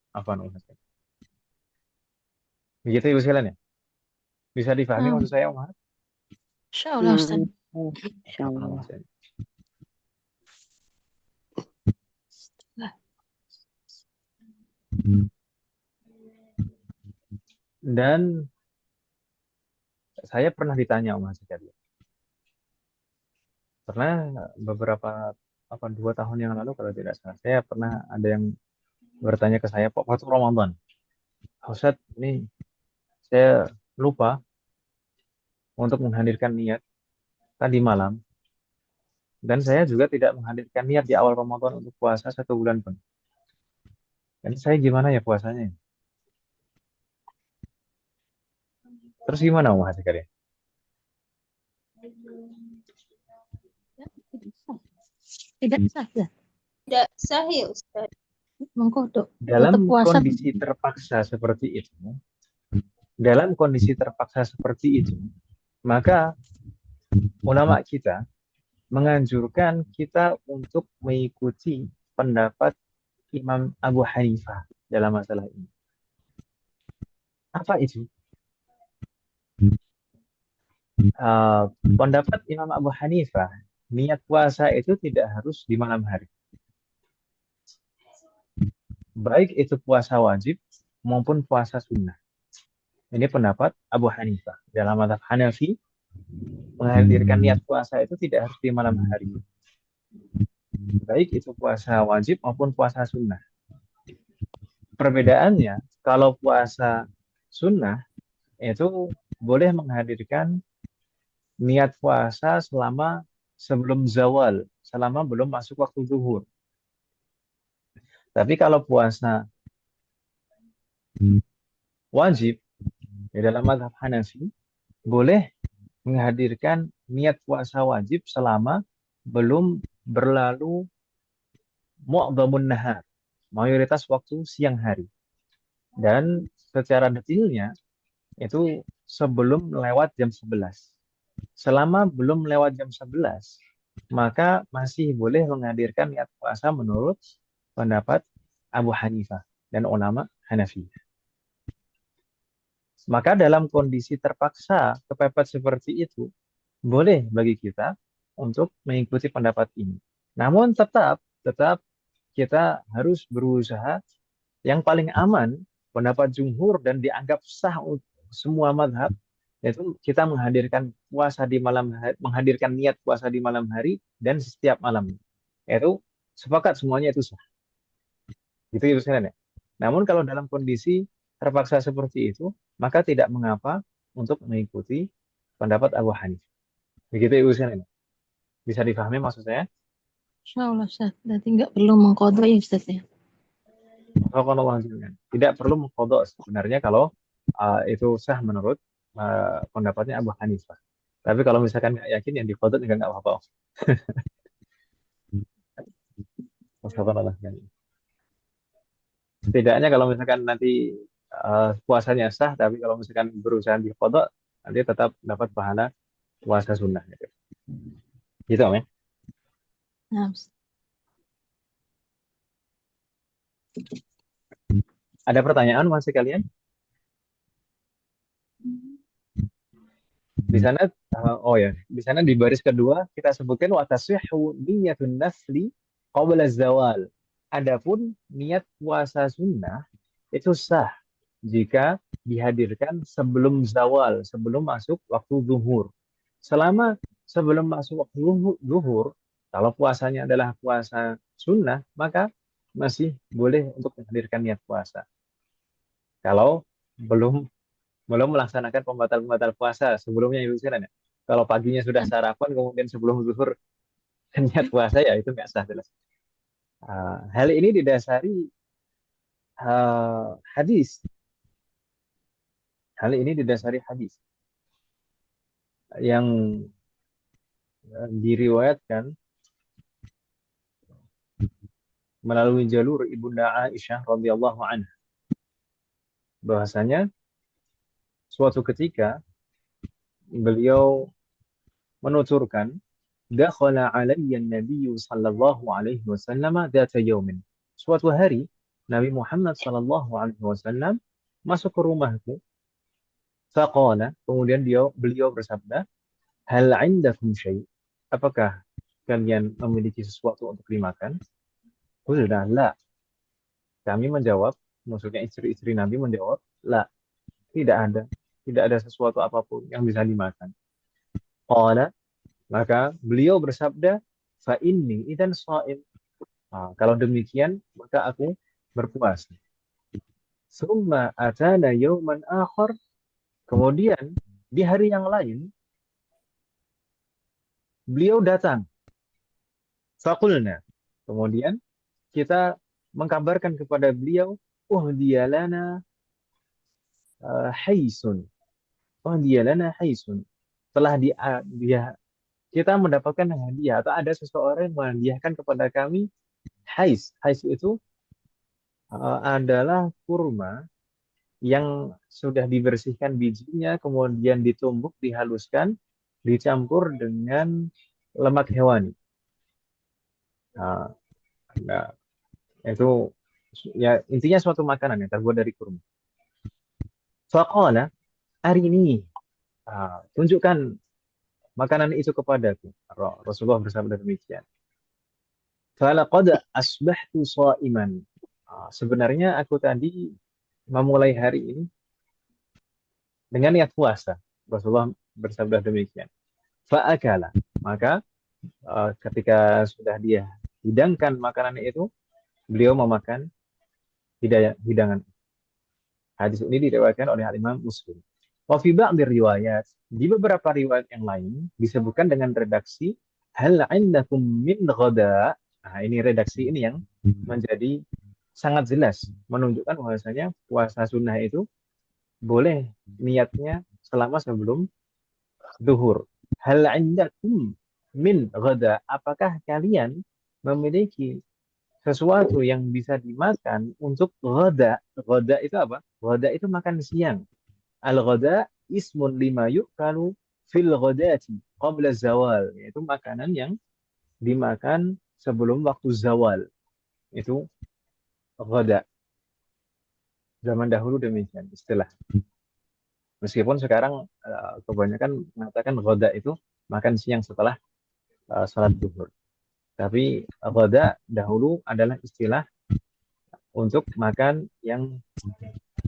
S1: Begitu ya usilannya. Bisa difahami maksud saya, Umar?
S4: Insyaallah Ustaz.
S3: Insyaallah.
S1: Dan saya pernah ditanya Umar sekali. Pernah beberapa 2 tahun yang lalu kalau tidak salah, saya pernah ada yang bertanya ke saya waktu Ramadan. Ustaz, ini saya lupa untuk menghadirkan niat tadi malam. Dan saya juga tidak menghadirkan niat di awal Ramadan untuk puasa 1 bulan pun. Dan saya gimana ya puasanya? Terus gimana Umar sekali?
S2: Tidak sah ya.
S4: Tidak sah ya Ustaz.
S2: Mengkodok.
S1: Dalam
S2: puasa.
S1: kondisi terpaksa seperti itu, maka ulama kita menganjurkan kita untuk mengikuti pendapat Imam Abu Hanifah dalam masalah ini. Apa itu? Pendapat Imam Abu Hanifah, niat puasa itu tidak harus di malam hari. Baik itu puasa wajib maupun puasa sunnah. Ini pendapat Abu Hanifah. Dalam mazhab Hanafi, menghadirkan niat puasa itu tidak harus di malam hari. Baik itu puasa wajib maupun puasa sunnah. Perbedaannya, kalau puasa sunnah itu boleh menghadirkan niat puasa selama sebelum zawal, selama belum masuk waktu zuhur. Tapi kalau puasa wajib, di dalam mazhab Hanafi, boleh menghadirkan niat puasa wajib selama belum berlalu mu'dhamun nahar, mayoritas waktu siang hari. Dan secara detailnya itu sebelum lewat jam 11. Selama belum lewat jam 11, maka masih boleh menghadirkan niat puasa menurut pendapat Abu Hanifah dan ulama Hanafi. Maka dalam kondisi terpaksa kepepet seperti itu, boleh bagi kita untuk mengikuti pendapat ini. Namun tetap kita harus berusaha yang paling aman, pendapat jumhur dan dianggap sah untuk semua madhab, yaitu kita menghadirkan puasa di malam hari, menghadirkan niat puasa di malam hari dan setiap malam. Yaitu sepakat semuanya itu sah. Gitu ya sekalian ya. Namun kalau dalam kondisi terpaksa seperti itu, maka tidak mengapa untuk mengikuti pendapat Abu Hanifah. Begitu ya sekalian. Bisa dipahami maksud saya?
S4: Insya Allah Ustaz. Berarti nggak perlu mengkodok ya Ustaz ya.
S1: Tidak perlu mengkodok sebenarnya kalau itu sah menurut pendapatnya Abu Hanifah. Tapi kalau misalkan nggak yakin yang dikodok juga nggak apa-apa. Setidaknya kalau misalkan nanti puasanya sah, tapi kalau misalkan berusaha dikodok, nanti tetap dapat pahala puasa sunnah. Gitu Om ya.
S4: Nah, Ustaz.
S1: Ada pertanyaan masih kalian? Di sana, di sana di baris kedua kita sebutkan wa tasihhu niyatun nafli qabla zawal. Adapun niat puasa sunnah itu sah jika dihadirkan sebelum zawal, sebelum masuk waktu zuhur. Selama sebelum masuk waktu zuhur, kalau puasanya adalah puasa sunnah, maka masih boleh untuk menghadirkan niat puasa. Kalau belum melaksanakan pembatal-pembatal puasa sebelumnya itu ya. Kalau paginya sudah sarapan kemudian sebelum zuhur niat puasa ya itu nggak sah jelas. Hal ini didasari hadis. Hal ini didasari hadis yang diriwayatkan melalui jalur Ibunda Aisyah radhiyallahu anha bahwasanya suatu ketika beliau menuturkan dakhala alayya an-nabiy sallallahu alaihi wasallam dzata yaumin. Suatu hari Nabi Muhammad sallallahu alaihi wasallam masuk ke rumahku. Faqala, kemudian beliau bersabda, hal 'indakum syai'? Apakah kalian memiliki sesuatu untuk dimakan? Qulna la. Kami menjawab, maksudnya istri-istri Nabi menjawab, la, tidak ada. Tidak ada sesuatu apapun yang bisa dimakan. Qala, maka beliau bersabda, fa inni idzan sha'im. Kalau demikian, maka aku berpuasa. Summa atana yawman akhar. Kemudian di hari yang lain beliau datang. Faqulna. Kemudian kita mengkabarkan kepada beliau, uhdiyalana haisun. Uhdiyalana haisun. Telah kita mendapatkan hadiah atau ada seseorang yang menghadiahkan kepada kami hais. Hais itu adalah kurma yang sudah dibersihkan bijinya, kemudian ditumbuk, dihaluskan, dicampur dengan lemak hewani. Nah, itu ya intinya suatu makanan yang terbuat dari kurma. Faqala, hari ini tunjukkan makanan itu kepadaku. Rasulullah bersabda demikian. Falaqad asbahtu sha'iman. Sebenarnya aku tadi memulai hari ini dengan niat puasa. Rasulullah bersabda demikian. Fa'akala. Maka ketika sudah dia hidangkan makanan itu, beliau memakan hidangan. Hadis ini diriwayatkan oleh Imam Muslim. Wa fi ba'dhi riwayat, di beberapa riwayat yang lain disebutkan dengan redaksi hal 'indakum min ghada. Nah, ini redaksi ini yang menjadi sangat jelas menunjukkan bahwasanya puasa sunnah itu boleh niatnya selama sebelum zuhur. Hal 'indakum min ghada, apakah kalian memiliki sesuatu yang bisa dimakan untuk ghada. Ghada itu apa? Ghada itu makan siang. Al-ghada ismun lima yu'kalu fil ghadati qabla zawal. Yaitu makanan yang dimakan sebelum waktu zawal. Itu ghada. Zaman dahulu demikian istilah. Meskipun sekarang kebanyakan mengatakan ghada itu makan siang setelah salat zuhur. Tapi ghada dahulu adalah istilah untuk makan yang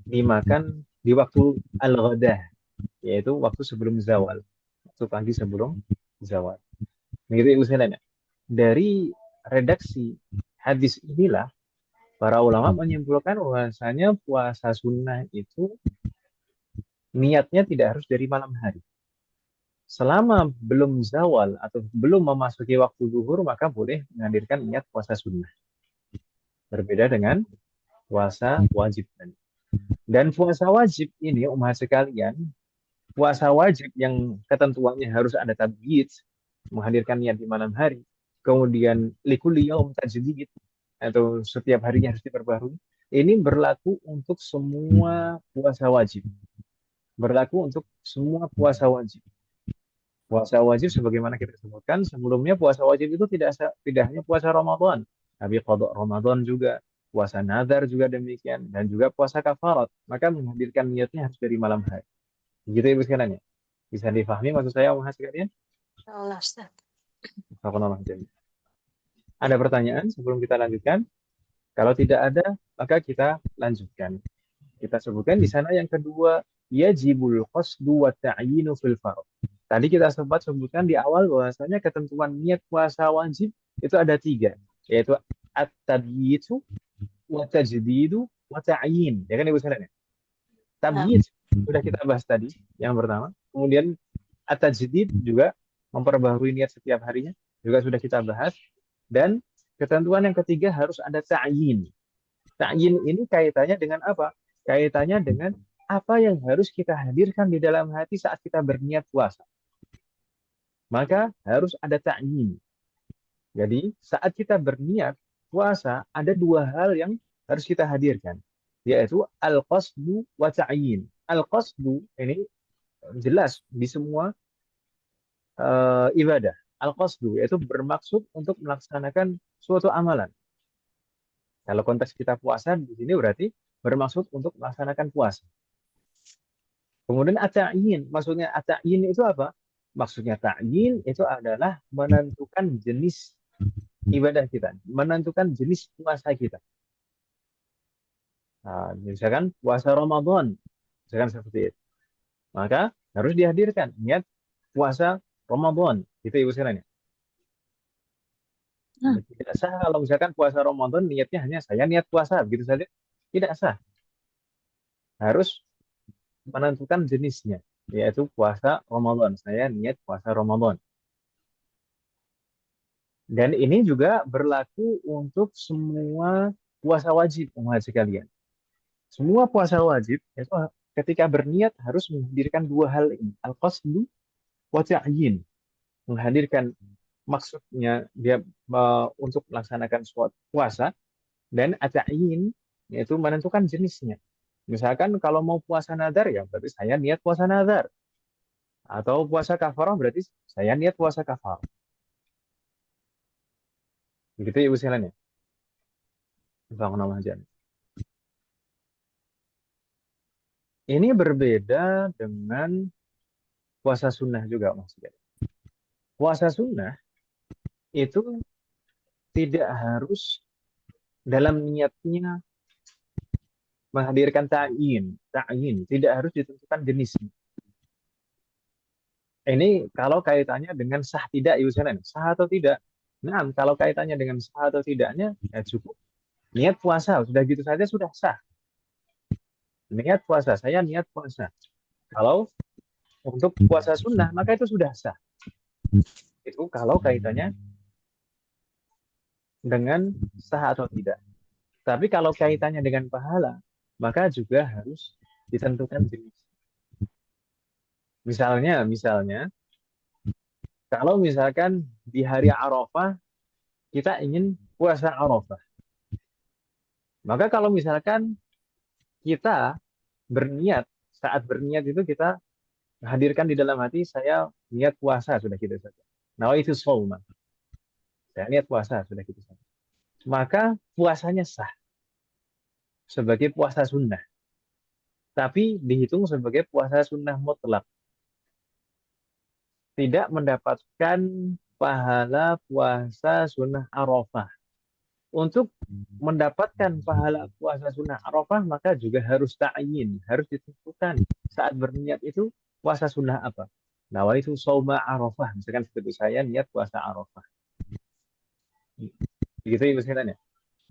S1: dimakan di waktu al-ghadah, yaitu waktu sebelum zawal, waktu pagi sebelum zawal. Begitu Ibu sekalian. Dari redaksi hadis inilah para ulama menyimpulkan bahwasanya puasa sunnah itu niatnya tidak harus dari malam hari. Selama belum zawal atau belum memasuki waktu zuhur, maka boleh menghadirkan niat puasa sunnah. Berbeda dengan puasa wajib. Dan puasa wajib ini, umat sekalian, puasa wajib yang ketentuannya harus ada tabyid, menghadirkan niat di malam hari, kemudian likulli yaum tajdid, atau setiap harinya harus diperbarui, ini berlaku untuk semua puasa wajib. Berlaku untuk semua puasa wajib. Puasa wajib sebagaimana kita sebutkan sebelumnya, puasa wajib itu tidak hanya puasa Ramadan, tapi qada Ramadan juga, puasa nazar juga demikian, dan juga puasa kafarat. Maka menghadirkan niatnya harus dari malam hari. Begitu Ibu sekalian ya. Bisa difahami maksud saya Mas sekalian?
S4: Allah Ustaz.
S1: Ada pertanyaan sebelum kita lanjutkan? Kalau tidak ada, maka kita lanjutkan. Kita sebutkan di sana yang kedua, yajibul qasdu wa ta'yinu fil fard. Tadi kita sempat sebutkan di awal bahwasanya ketentuan niat puasa wajib itu ada 3, yaitu at-tabyitu wa tajdidu wa ta'yin. Ya kan Ibu sekalian? Tabyid sudah kita bahas tadi yang pertama. Kemudian at-tajdid juga memperbaharui niat setiap harinya juga sudah kita bahas. Dan ketentuan yang ketiga harus ada ta'yin. Ta'yin ini kaitannya dengan apa? Kaitannya dengan apa yang harus kita hadirkan di dalam hati saat kita berniat puasa. Maka harus ada ta'yin. Jadi saat kita berniat puasa ada 2 hal yang harus kita hadirkan, yaitu al-qasdu wa ta'yin. Al-qasdu ini jelas di semua ibadah. Al-qasdu yaitu bermaksud untuk melaksanakan suatu amalan. Kalau konteks kita puasa di sini berarti bermaksud untuk melaksanakan puasa. Kemudian at-ta'yin, maksudnya at-ta'yin itu apa? Maksudnya ta'yin itu adalah menentukan jenis ibadah kita, menentukan jenis puasa kita. Nah, misalkan puasa Ramadan, misalkan seperti itu, maka harus dihadirkan niat puasa Ramadan. Itu Ibu sekalian. Tidak sah kalau misalkan puasa Ramadan niatnya hanya saya niat puasa, begitu saja. Tidak sah. Harus menentukan jenisnya, yaitu puasa Ramadan. Saya niat puasa Ramadan. Dan ini juga berlaku untuk semua puasa wajib, umat sekalian. Semua puasa wajib itu ketika berniat harus menghadirkan 2 hal ini, al-qasdu wa ta'yin. Menghadirkan maksudnya dia untuk melaksanakan suatu puasa, dan at-ta'yin yaitu menentukan jenisnya. Misalkan kalau mau puasa nazar ya berarti saya niat puasa nazar. Atau puasa kafarah berarti saya niat puasa kafarah. Begitu Ibu sekalian ya. Ini berbeda dengan puasa sunnah juga maksudnya. Puasa sunnah itu tidak harus dalam niatnya menghadirkan ta'yin, tidak harus ditentukan jenisnya. Ini kalau kaitannya dengan sah tidak Ibu sekalian, sah atau tidak. Nah, kalau kaitannya dengan sah atau tidaknya ya cukup niat puasa, sudah gitu saja sudah sah. Niat puasa, saya niat puasa. Kalau untuk puasa sunnah maka itu sudah sah. Itu kalau kaitannya dengan sah atau tidak. Tapi kalau kaitannya dengan pahala, maka juga harus ditentukan jenis. Misalnya, kalau misalkan di hari Arafah kita ingin puasa Arafah, Maka kalau misalkan kita berniat, saat berniat itu kita hadirkan di dalam hati, saya niat puasa, sudah gitu saja. Nawaitu shauma. Saya niat puasa, sudah gitu saja. Maka puasanya sah sebagai puasa sunnah. Tapi dihitung sebagai puasa sunnah mutlak. Tidak mendapatkan pahala puasa sunnah Arafah. Untuk mendapatkan pahala puasa sunnah Arafah, maka juga harus ta'yin, harus ditentukan saat berniat itu puasa sunnah apa. Nawaitu shauma Arafah, misalkan seperti saya niat puasa Arafah. Begitu Ibu sekalian ya.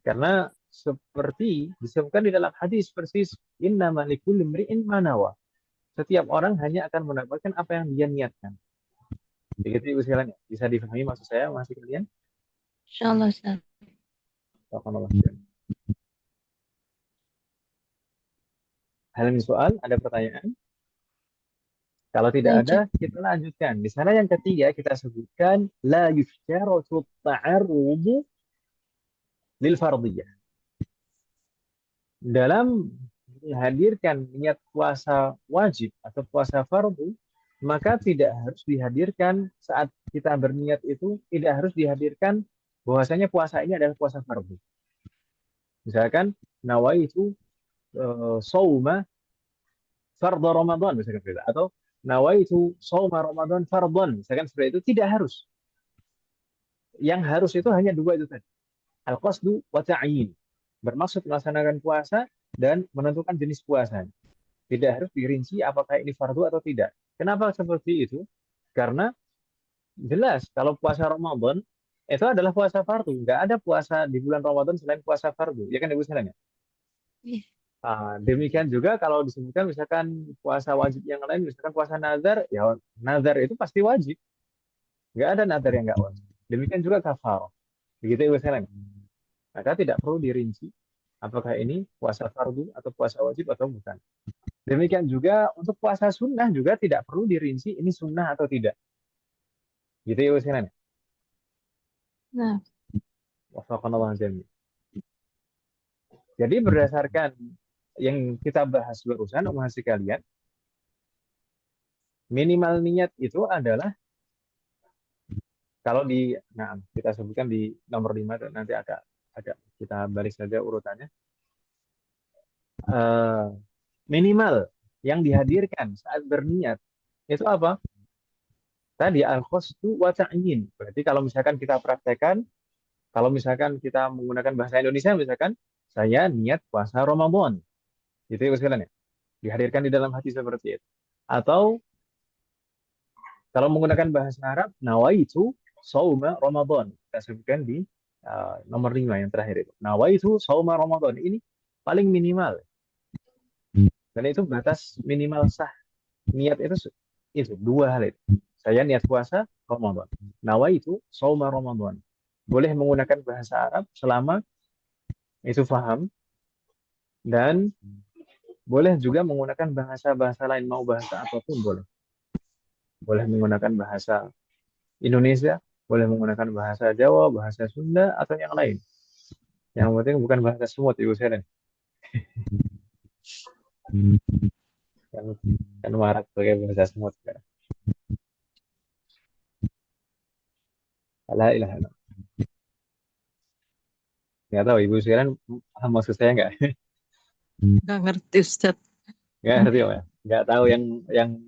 S1: Karena seperti disebutkan di dalam hadis persis, innama likulli imri'in ma nawa. Setiap orang hanya akan mendapatkan apa yang dia niatkan. Begitu Ibu sekalian ya. Bisa difahami maksud saya, masih kalian?
S4: Insyaallah Ustaz.
S1: Hal ini soal, ada pertanyaan? Kalau tidak ada, kita lanjutkan. Di sana yang ketiga kita sebutkan la yushtaratu ta'arrudu lil fardiyah. Dalam menghadirkan niat puasa wajib atau puasa fardu, maka tidak harus dihadirkan saat kita berniat itu, tidak harus dihadirkan bahwasanya puasa ini adalah puasa fardu. Misalkan nawaitu shauma fardhu Ramadan misalkan seperti itu, atau nawaitu shauma Ramadan fardhan, misalkan seperti itu, tidak harus. Yang harus itu hanya dua itu tadi. Al-qasdu wa ta'yin. Bermaksud melaksanakan puasa dan menentukan jenis puasanya. Tidak harus dirinci apakah ini fardu atau tidak. Kenapa seperti itu? Karena jelas kalau puasa Ramadan itu adalah puasa fardu. Nggak ada puasa di bulan Ramadan selain puasa fardu. Ya kan Ibu sekalian ya? Demikian juga kalau disebutkan misalkan puasa wajib yang lain, misalkan puasa nazar, ya nazar itu pasti wajib. Nggak ada nazar yang nggak wajib. Demikian juga kafarah. Begitu Ibu sekalian. Maka tidak perlu dirinci apakah ini puasa fardu atau puasa wajib atau bukan. Demikian juga untuk puasa sunnah juga tidak perlu dirinci ini sunnah atau tidak. Gitu ya Ibu sekalian.
S4: Nah,
S1: Wafaqanallah jami'. Jadi berdasarkan yang kita bahas barusan, umat sekalian, minimal niat itu adalah kalau kita sebutkan di nomor 5 nanti agak kita balik saja urutannya. Minimal yang dihadirkan saat berniat itu apa? Tadi al-qasdu wa ta'yin. Berarti kalau misalkan kita praktekkan, kalau misalkan kita menggunakan bahasa Indonesia, misalkan saya niat puasa Ramadan. Gitu ya sekalian ya. Dihadirkan di dalam hati seperti itu. Atau kalau menggunakan bahasa Arab, nawaitu shauma Ramadan. Kita sebutkan di nomor 5 yang terakhir itu. Nawaitu shauma Ramadan. Ini paling minimal. Dan itu batas minimal sah. Niat itu dua hal itu. Saya niat puasa Ramadan. Nawaitu shauma Ramadan. Boleh menggunakan bahasa Arab selama itu paham, dan boleh juga menggunakan bahasa-bahasa lain, mau bahasa apapun boleh. Boleh menggunakan bahasa Indonesia, boleh menggunakan bahasa Jawa, bahasa Sunda, atau yang lain. Yang penting bukan bahasa semut, Ibu sekalian. Kan marak pakai bahasa semut. La ilaha illallah. Nggak tahu Ibu sekalian paham maksud saya nggak?
S4: nggak ngerti Ustaz.
S1: Nggak ngerti ya? Nggak tahu yang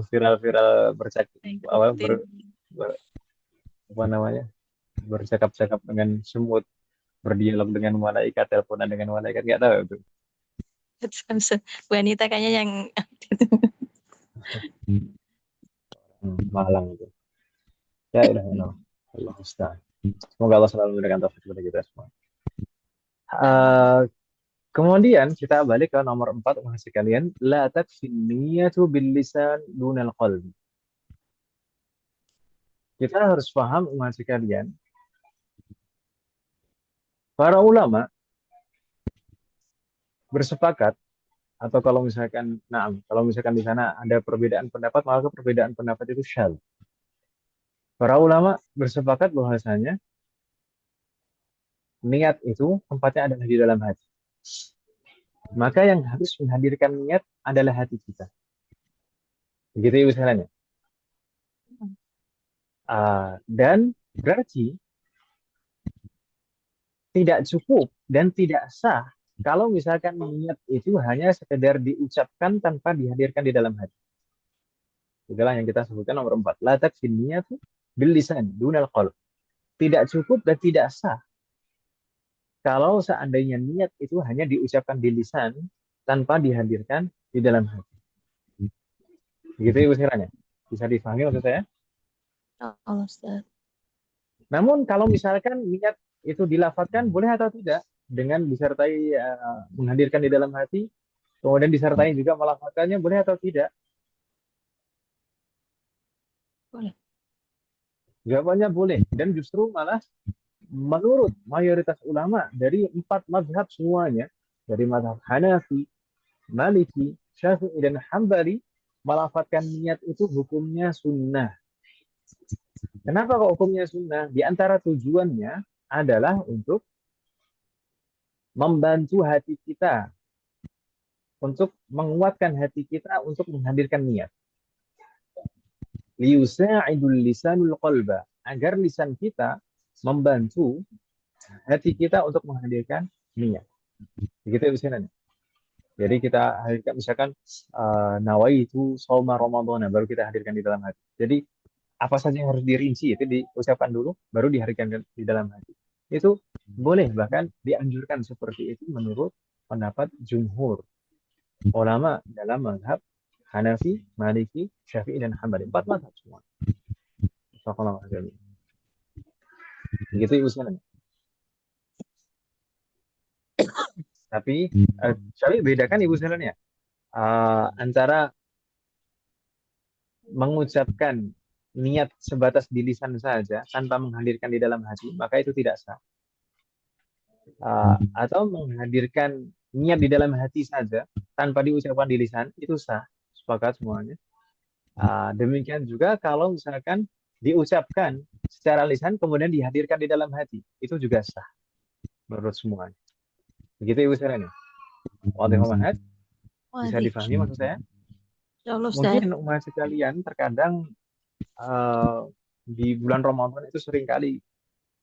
S1: viral apa namanya, bercakap-cakap dengan semut, berdialog dengan malaikat, teleponan dengan malaikat, nggak tahu itu.
S4: Wanita kayaknya yang
S1: Malang itu. Ya ilah Allah Ustaz. Semoga Allah selalu memberikan taufik kepada kita semua. Kemudian kita balik ke nomor 4 umat sekalian, la takfi niyatu bil lisan dunal qalbi. Kita harus paham umat sekalian, para ulama bersepakat, atau kalau misalkan di sana ada perbedaan pendapat, maka perbedaan pendapat itu syadz. Para ulama bersepakat bahwasanya niat itu tempatnya adalah di dalam hati. Maka yang harus menghadirkan niat adalah hati kita. Begitu ya misalnya. Dan berarti tidak cukup dan tidak sah kalau misalkan niat itu hanya sekedar diucapkan tanpa dihadirkan di dalam hati. Itulah yang kita sebutkan nomor 4. La takfin niyatu bil lisan dunal qalb. Tidak cukup dan tidak sah kalau seandainya niat itu hanya diucapkan di lisan tanpa dihadirkan di dalam hati. Begitu ya Ustaz. Bisa dipahami maksud saya?
S4: Allah Ustaz.
S1: Namun kalau misalkan niat itu dilafadzkan boleh atau tidak dengan disertai menghadirkan di dalam hati, kemudian disertai juga melafadzkannya boleh atau tidak?
S4: Boleh.
S1: Jawabannya boleh, dan justru malah menurut mayoritas ulama dari 4 mazhab semuanya, dari mazhab Hanafi, Maliki, Syafi'i, dan Hambali, melafadzkan niat itu hukumnya sunnah. Kenapa kok hukumnya sunnah? Di antara tujuannya adalah untuk membantu hati kita, untuk menguatkan hati kita untuk menghadirkan niat. Liyusa'idul lisanul qalba, agar lisan kita membantu hati kita untuk menghadirkan niat. Begitu ya misalnya. Jadi kita hadirkan misalkan nawaitu shauma ramadhana, baru kita hadirkan di dalam hati. Jadi apa saja yang harus dirinci itu diucapkan dulu, baru dihadirkan di dalam hati. Itu boleh, bahkan dianjurkan seperti itu menurut pendapat jumhur ulama dalam mazhab Hanafi, Maliki, Syafi'i, dan Hambali. 4 mazhab semua. Begitu Ibu sekalian. Tapi bedakan Ibu sekalian ya, antara mengucapkan niat sebatas di lisan saja tanpa menghadirkan di dalam hati, maka itu tidak sah. Atau menghadirkan niat di dalam hati saja tanpa diucapkan di lisan, itu sah. Sepakat semuanya. Demikian juga kalau misalkan diucapkan secara lisan kemudian dihadirkan di dalam hati, itu juga sah menurut semuanya. Begitu Ibu sekalian. Wadih Muhammad, bisa difahami maksud saya? Mungkin umat sekalian terkadang di bulan Ramadan itu seringkali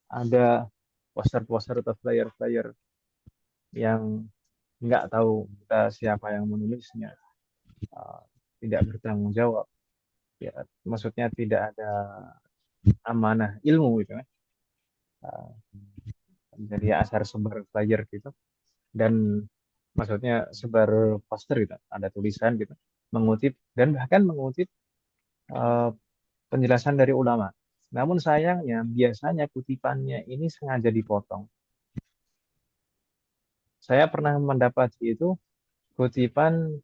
S1: ada poster-poster atau flyer-flyer yang nggak tahu kita siapa yang menulisnya, tidak bertanggung jawab, ya, maksudnya tidak ada amanah ilmu gitu kan. Jadi asal sebar flyer gitu, dan maksudnya sebar poster gitu, ada tulisan gitu, mengutip dan bahkan mengutip penjelasan dari ulama. Namun sayangnya biasanya kutipannya ini sengaja dipotong. Saya pernah mendapati itu kutipan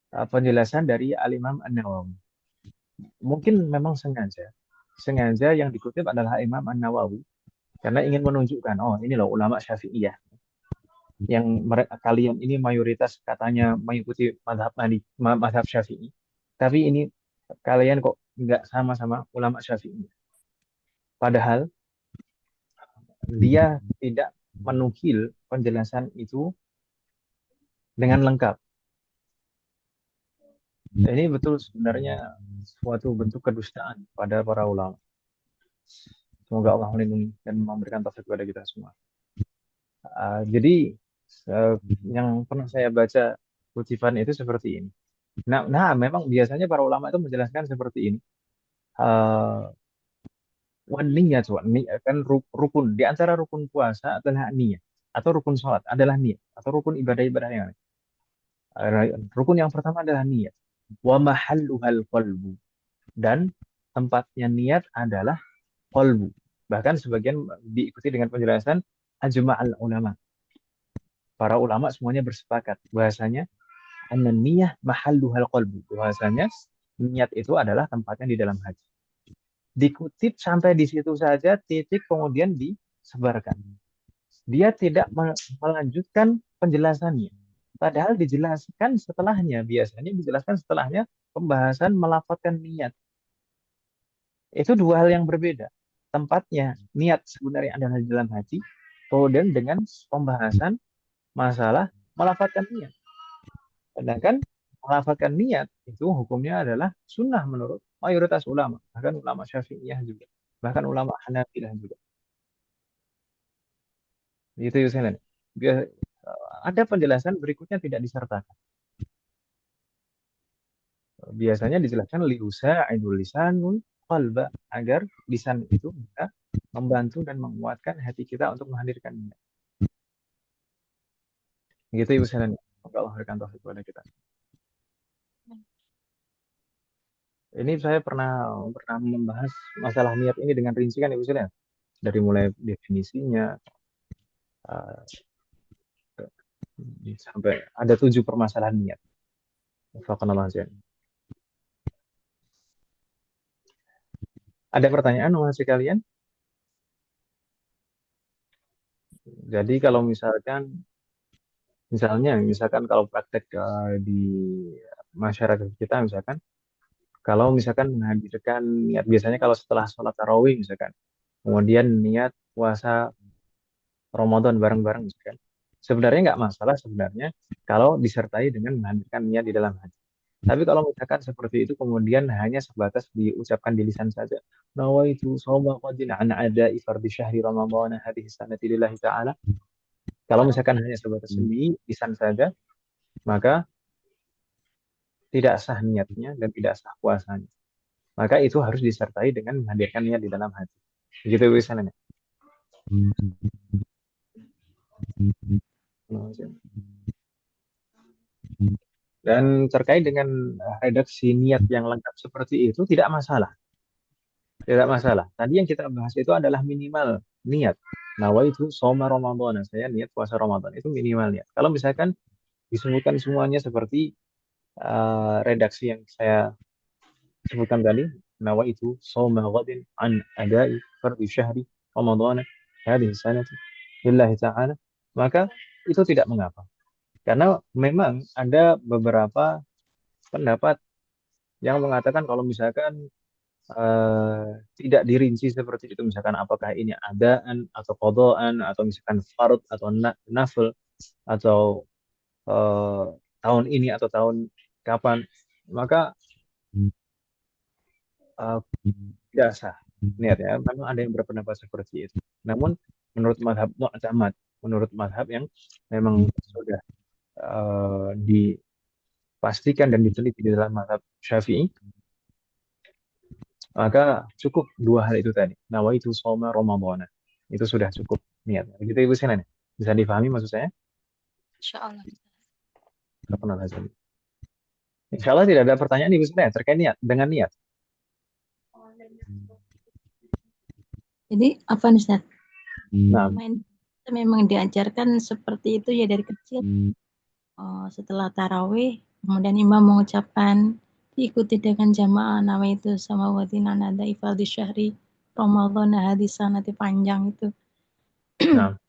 S1: penjelasan dari Al-Imam An-Nawawi. Mungkin memang sengaja yang dikutip adalah Imam An-Nawawi karena ingin menunjukkan, oh ini loh ulama Syafi'iyah yang kalian ini mayoritas katanya mengikuti mazhab Syafi'i, tapi ini kalian kok nggak sama-sama ulama Syafi'i. Padahal dia tidak menukil penjelasan itu dengan lengkap. Ini betul sebenarnya suatu bentuk kedustaan pada para ulama. Semoga Allah melindungi dan memberikan taufik kepada kita semua. Jadi yang pernah saya baca kutipan itu seperti ini. Nah, memang biasanya para ulama itu menjelaskan seperti ini. Niat kan rukun di antara rukun puasa adalah niat, atau rukun sholat adalah niat, atau rukun ibadah-ibadah yang lain. Rukun yang pertama adalah niat. Wa mahalluhal qalbu, dan tempatnya niat adalah qalbu. Bahkan sebagian diikuti dengan penjelasan ajma'al ulama. Para ulama semuanya bersepakat bahasanya an-niyah mahalluhal qalbu, bahasanya niat itu adalah tempatnya di dalam hati. Dikutip sampai di situ saja, titik, kemudian disebarkan. Dia tidak melanjutkan penjelasannya. Padahal dijelaskan setelahnya, biasanya dijelaskan setelahnya pembahasan melafadzkan niat. Itu dua hal yang berbeda. tempatnya niat sebenarnya adalah di dalam hati, kemudian dengan pembahasan masalah melafalkan niat. Sedangkan melafalkan niat itu hukumnya adalah sunnah menurut mayoritas ulama, bahkan ulama Syafi'iyah juga, bahkan ulama Hanafilah juga. Itu Yuselan. Ada penjelasan berikutnya tidak disertakan. Biasanya dijelaskan liusa'idul lisanul qalba, agar lisan itu bisa membantu dan menguatkan hati kita untuk menghadirkan niat. Gitu Ibu Selen. Semoga Allah berikan taufik kepada kita. Ini saya pernah membahas masalah niat ini dengan rinci kan Ibu Selen. Dari mulai definisinya sampai ada 7 permasalahan niat. Ada pertanyaan masih kalian? Jadi kalau misalkan kalau praktek di masyarakat kita misalkan, kalau misalkan menghadirkan niat, biasanya kalau setelah sholat tarawih misalkan, kemudian niat puasa Ramadan bareng-bareng misalkan, sebenarnya nggak masalah sebenarnya kalau disertai dengan menghadirkan niat di dalam hati. Tapi kalau misalkan seperti itu kemudian hanya sebatas diucapkan di lisan saja, nawaitu shauma qadin an ada'i fardhi syahri ramadhana hadhihi sanati lillahi ta'ala. Kalau misalkan hanya sebatas di lisan saja, maka tidak sah niatnya dan tidak sah puasanya. Maka itu harus disertai dengan menghadirkan niat di dalam hati. Begitu misalnya. Dan terkait dengan redaksi niat yang lengkap seperti itu tidak masalah. Tidak masalah. Tadi yang kita bahas itu adalah minimal niat. Nawaitu shauma Ramadan. Saya niat puasa Ramadan. Itu minimal niat. Kalau misalkan disebutkan semuanya seperti redaksi yang saya sebutkan tadi, nawaitu shauma ghadin an ada'i fardhi syahri Ramadan hadhihi sanati lillahi ta'ala, maka itu tidak mengapa. Karena memang ada beberapa pendapat yang mengatakan kalau misalkan tidak dirinci seperti itu, misalkan apakah ini adaan atau qadaan atau misalkan fard atau nafil atau tahun ini atau tahun kapan, maka tidak sah niat ya. Memang ada yang berpendapat seperti itu. Namun menurut mazhab mu'tamad, menurut mazhab yang memang sudah dipastikan dan diteliti di dalam mazhab Syafi'i, maka cukup 2 hal itu tadi. Nawaitu shauma Ramadhana. Itu sudah cukup niat. Begitu Ibu Sinan. Bisa difahami maksud saya?
S4: Insyaallah.
S1: Insya Allah tidak ada pertanyaan Ibu Sinan terkait niat dengan niat.
S4: Jadi apa nih Ustaz?
S1: Nah,
S4: Memang diajarkan seperti itu ya dari kecil. Setelah tarawih, kemudian imam mengucapkan diikuti dengan jamaah nawaitu samawatina nada ifadhi syahri Ramadan hadis sanati panjang itu.
S1: nah.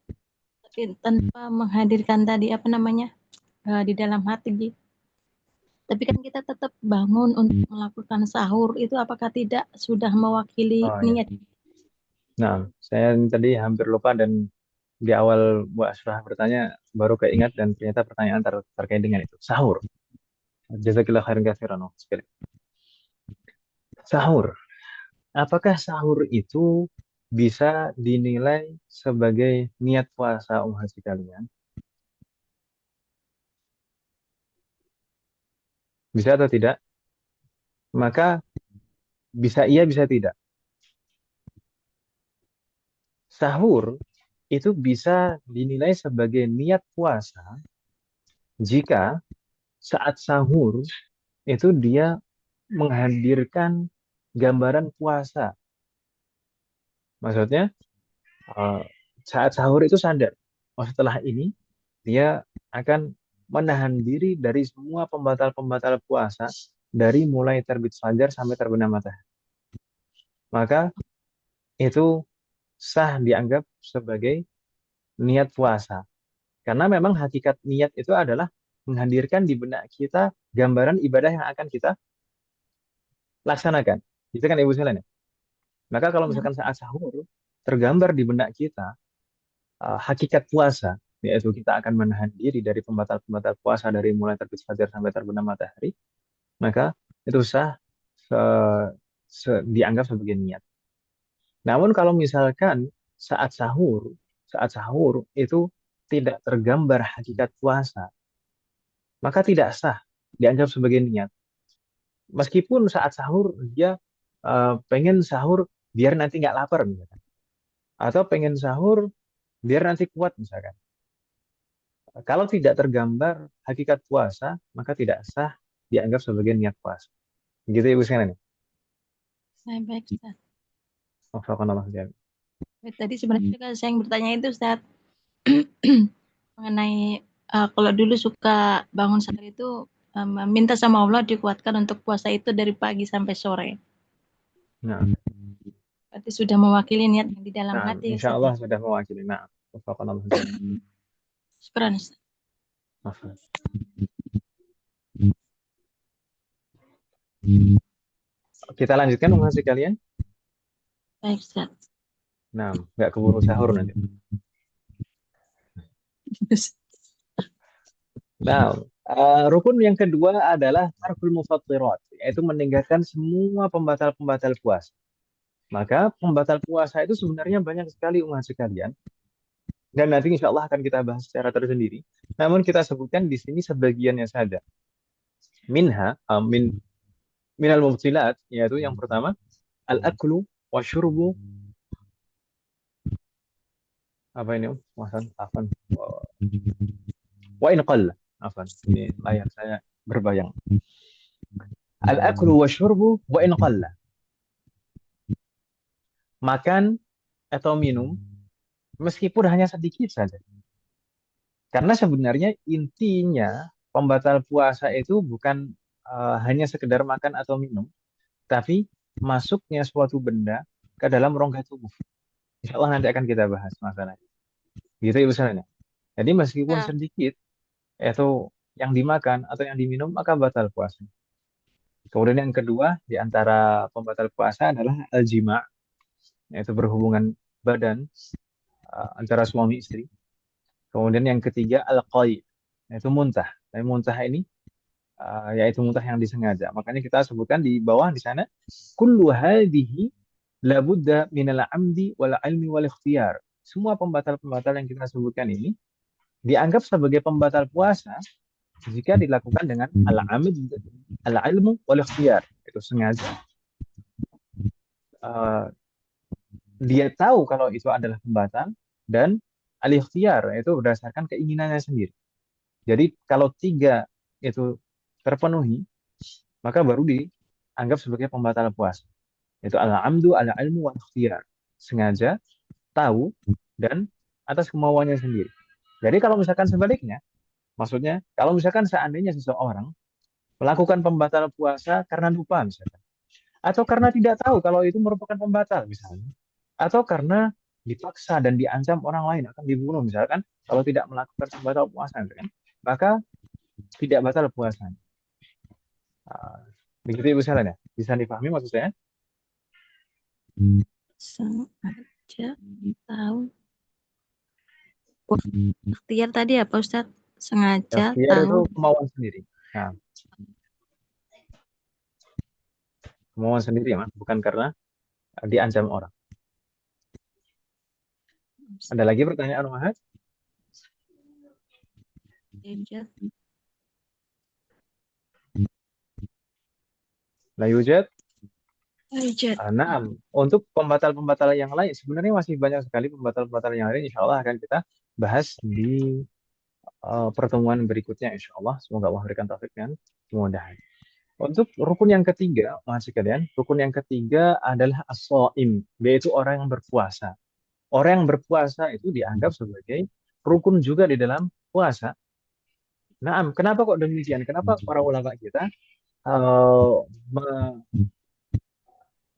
S4: Tapi tanpa menghadirkan tadi apa namanya di dalam hati gitu. Tapi kan kita tetap bangun untuk melakukan sahur, itu apakah tidak sudah mewakili niat?
S1: Iya. Nah, saya tadi hampir lupa dan di awal Bu Asrah bertanya baru keingat dan ternyata pertanyaan terkait dengan itu. Sahur. Jazakillah khairan katsiran. Sahur. Apakah sahur itu bisa dinilai sebagai niat puasa haji kalian? Bisa atau tidak? Maka bisa iya, bisa tidak. Sahur itu bisa dinilai sebagai niat puasa jika saat sahur itu dia menghadirkan gambaran puasa. Maksudnya saat sahur itu sadar, setelah ini dia akan menahan diri dari semua pembatal-pembatal puasa dari mulai terbit fajar sampai terbenam matahari. Maka itu sah dianggap sebagai niat puasa. Karena memang hakikat niat itu adalah menghadirkan di benak kita gambaran ibadah yang akan kita laksanakan. Itu kan Ibu sekalian ya? Maka kalau misalkan saat sahur tergambar di benak kita hakikat puasa, yaitu kita akan menahan diri dari pembatal-pembatal puasa dari mulai terbit fajar sampai terbenam matahari, maka itu sah dianggap sebagai niat. Namun kalau misalkan saat sahur itu tidak tergambar hakikat puasa, maka tidak sah dianggap sebagai niat. Meskipun saat sahur dia pengen sahur biar nanti nggak lapar misalkan, atau pengen sahur biar nanti kuat misalkan. Kalau tidak tergambar hakikat puasa, maka tidak sah dianggap sebagai niat puasa. Gitu Ibu sekalian.
S4: Baik, Ustaz.
S1: Wafaqanallah jami'an.
S4: Tadi sebenarnya juga saya yang bertanya itu, Ustaz, mengenai kalau dulu suka bangun sahur itu minta sama Allah dikuatkan untuk puasa itu dari pagi sampai sore.
S1: Nah,
S4: Berarti sudah mewakili niat yang di dalam hati.
S1: insya Allah sudah mewakili. Nah, wafaqanallah jami'an.
S4: Syukran, Ustaz.
S1: Afwan. Kita lanjutkan masih kalian.
S4: Baik, Ustaz.
S1: Nah, nggak keburu sahur nanti. Nah, rukun yang kedua adalah tarkul mufattirat, yaitu meninggalkan semua pembatal-pembatal puasa. Maka pembatal puasa itu sebenarnya banyak sekali umat sekalian. Dan nanti insya Allah akan kita bahas secara tersendiri. Namun kita sebutkan di sini sebagiannya saja. Minal mubtilat, yaitu yang pertama al-aklu wa syurbu. Apa ini? Afan. Wa in qalla. Afan. Ini layar saya berbayang. Al-aklu wa syurbu wa in qalla. Makan atau minum meskipun hanya sedikit saja. Karena sebenarnya intinya pembatal puasa itu bukan hanya sekedar makan atau minum, tapi masuknya suatu benda ke dalam rongga tubuh. Insya Allah nanti akan kita bahas masalahnya. Gitu Ibu sekalian. Jadi meskipun sedikit, yaitu yang dimakan atau yang diminum, maka batal puasa. Kemudian yang kedua, di antara pembatal puasa adalah al-jima', yaitu berhubungan badan antara suami istri. Kemudian yang ketiga al-qai', yaitu muntah. Dan muntah ini yaitu muntah yang disengaja. Makanya kita sebutkan di bawah di sana kullu hadhihi labudda minal amdi wal ilmi wal ikhtiyar. Semua pembatal-pembatal yang kita sebutkan ini dianggap sebagai pembatal puasa jika dilakukan dengan al-amd, al-ilmu wal ikhtiyar. Itu sengaja. Dia tahu kalau itu adalah pembatal, dan al-ikhtiyar itu berdasarkan keinginannya sendiri. Jadi kalau tiga itu terpenuhi, maka baru dianggap sebagai pembatal puasa. Itu al-amdu, al-ilmu, wal-ikhtiyar. Sengaja, tahu, dan atas kemauannya sendiri. Jadi kalau misalkan sebaliknya, maksudnya kalau misalkan seandainya seseorang melakukan pembatal puasa karena lupa misalkan, atau karena tidak tahu kalau itu merupakan pembatal misalnya, atau karena dipaksa dan diancam orang lain akan dibunuh misalkan kalau tidak melakukan pembatal puasa, kan? Maka tidak batal puasanya. Begitu Ibu sekalian ya? Bisa dipahami maksud saya?
S4: Sengaja tahu. Ikhtiar tadi apa Ustaz? Sengaja
S1: Ikhtiar itu
S4: tahu.
S1: kemauan sendiri. Nah, kemauan sendiri ya, bukan karena diancam orang. Ada lagi pertanyaan Mahat? La yujad? Nah, untuk pembatal-pembatal yang lain, sebenarnya masih banyak sekali pembatal-pembatal yang lain. Insya Allah akan kita bahas di pertemuan berikutnya. Insya Allah, semoga Allah berikan taufik dan kemudahan. Untuk rukun yang ketiga, masih kalian, rukun yang ketiga adalah as-shaim, yaitu orang yang berpuasa. Orang yang berpuasa itu dianggap sebagai rukun juga di dalam puasa. Nah, kenapa kok demikian? Kenapa para ulama kita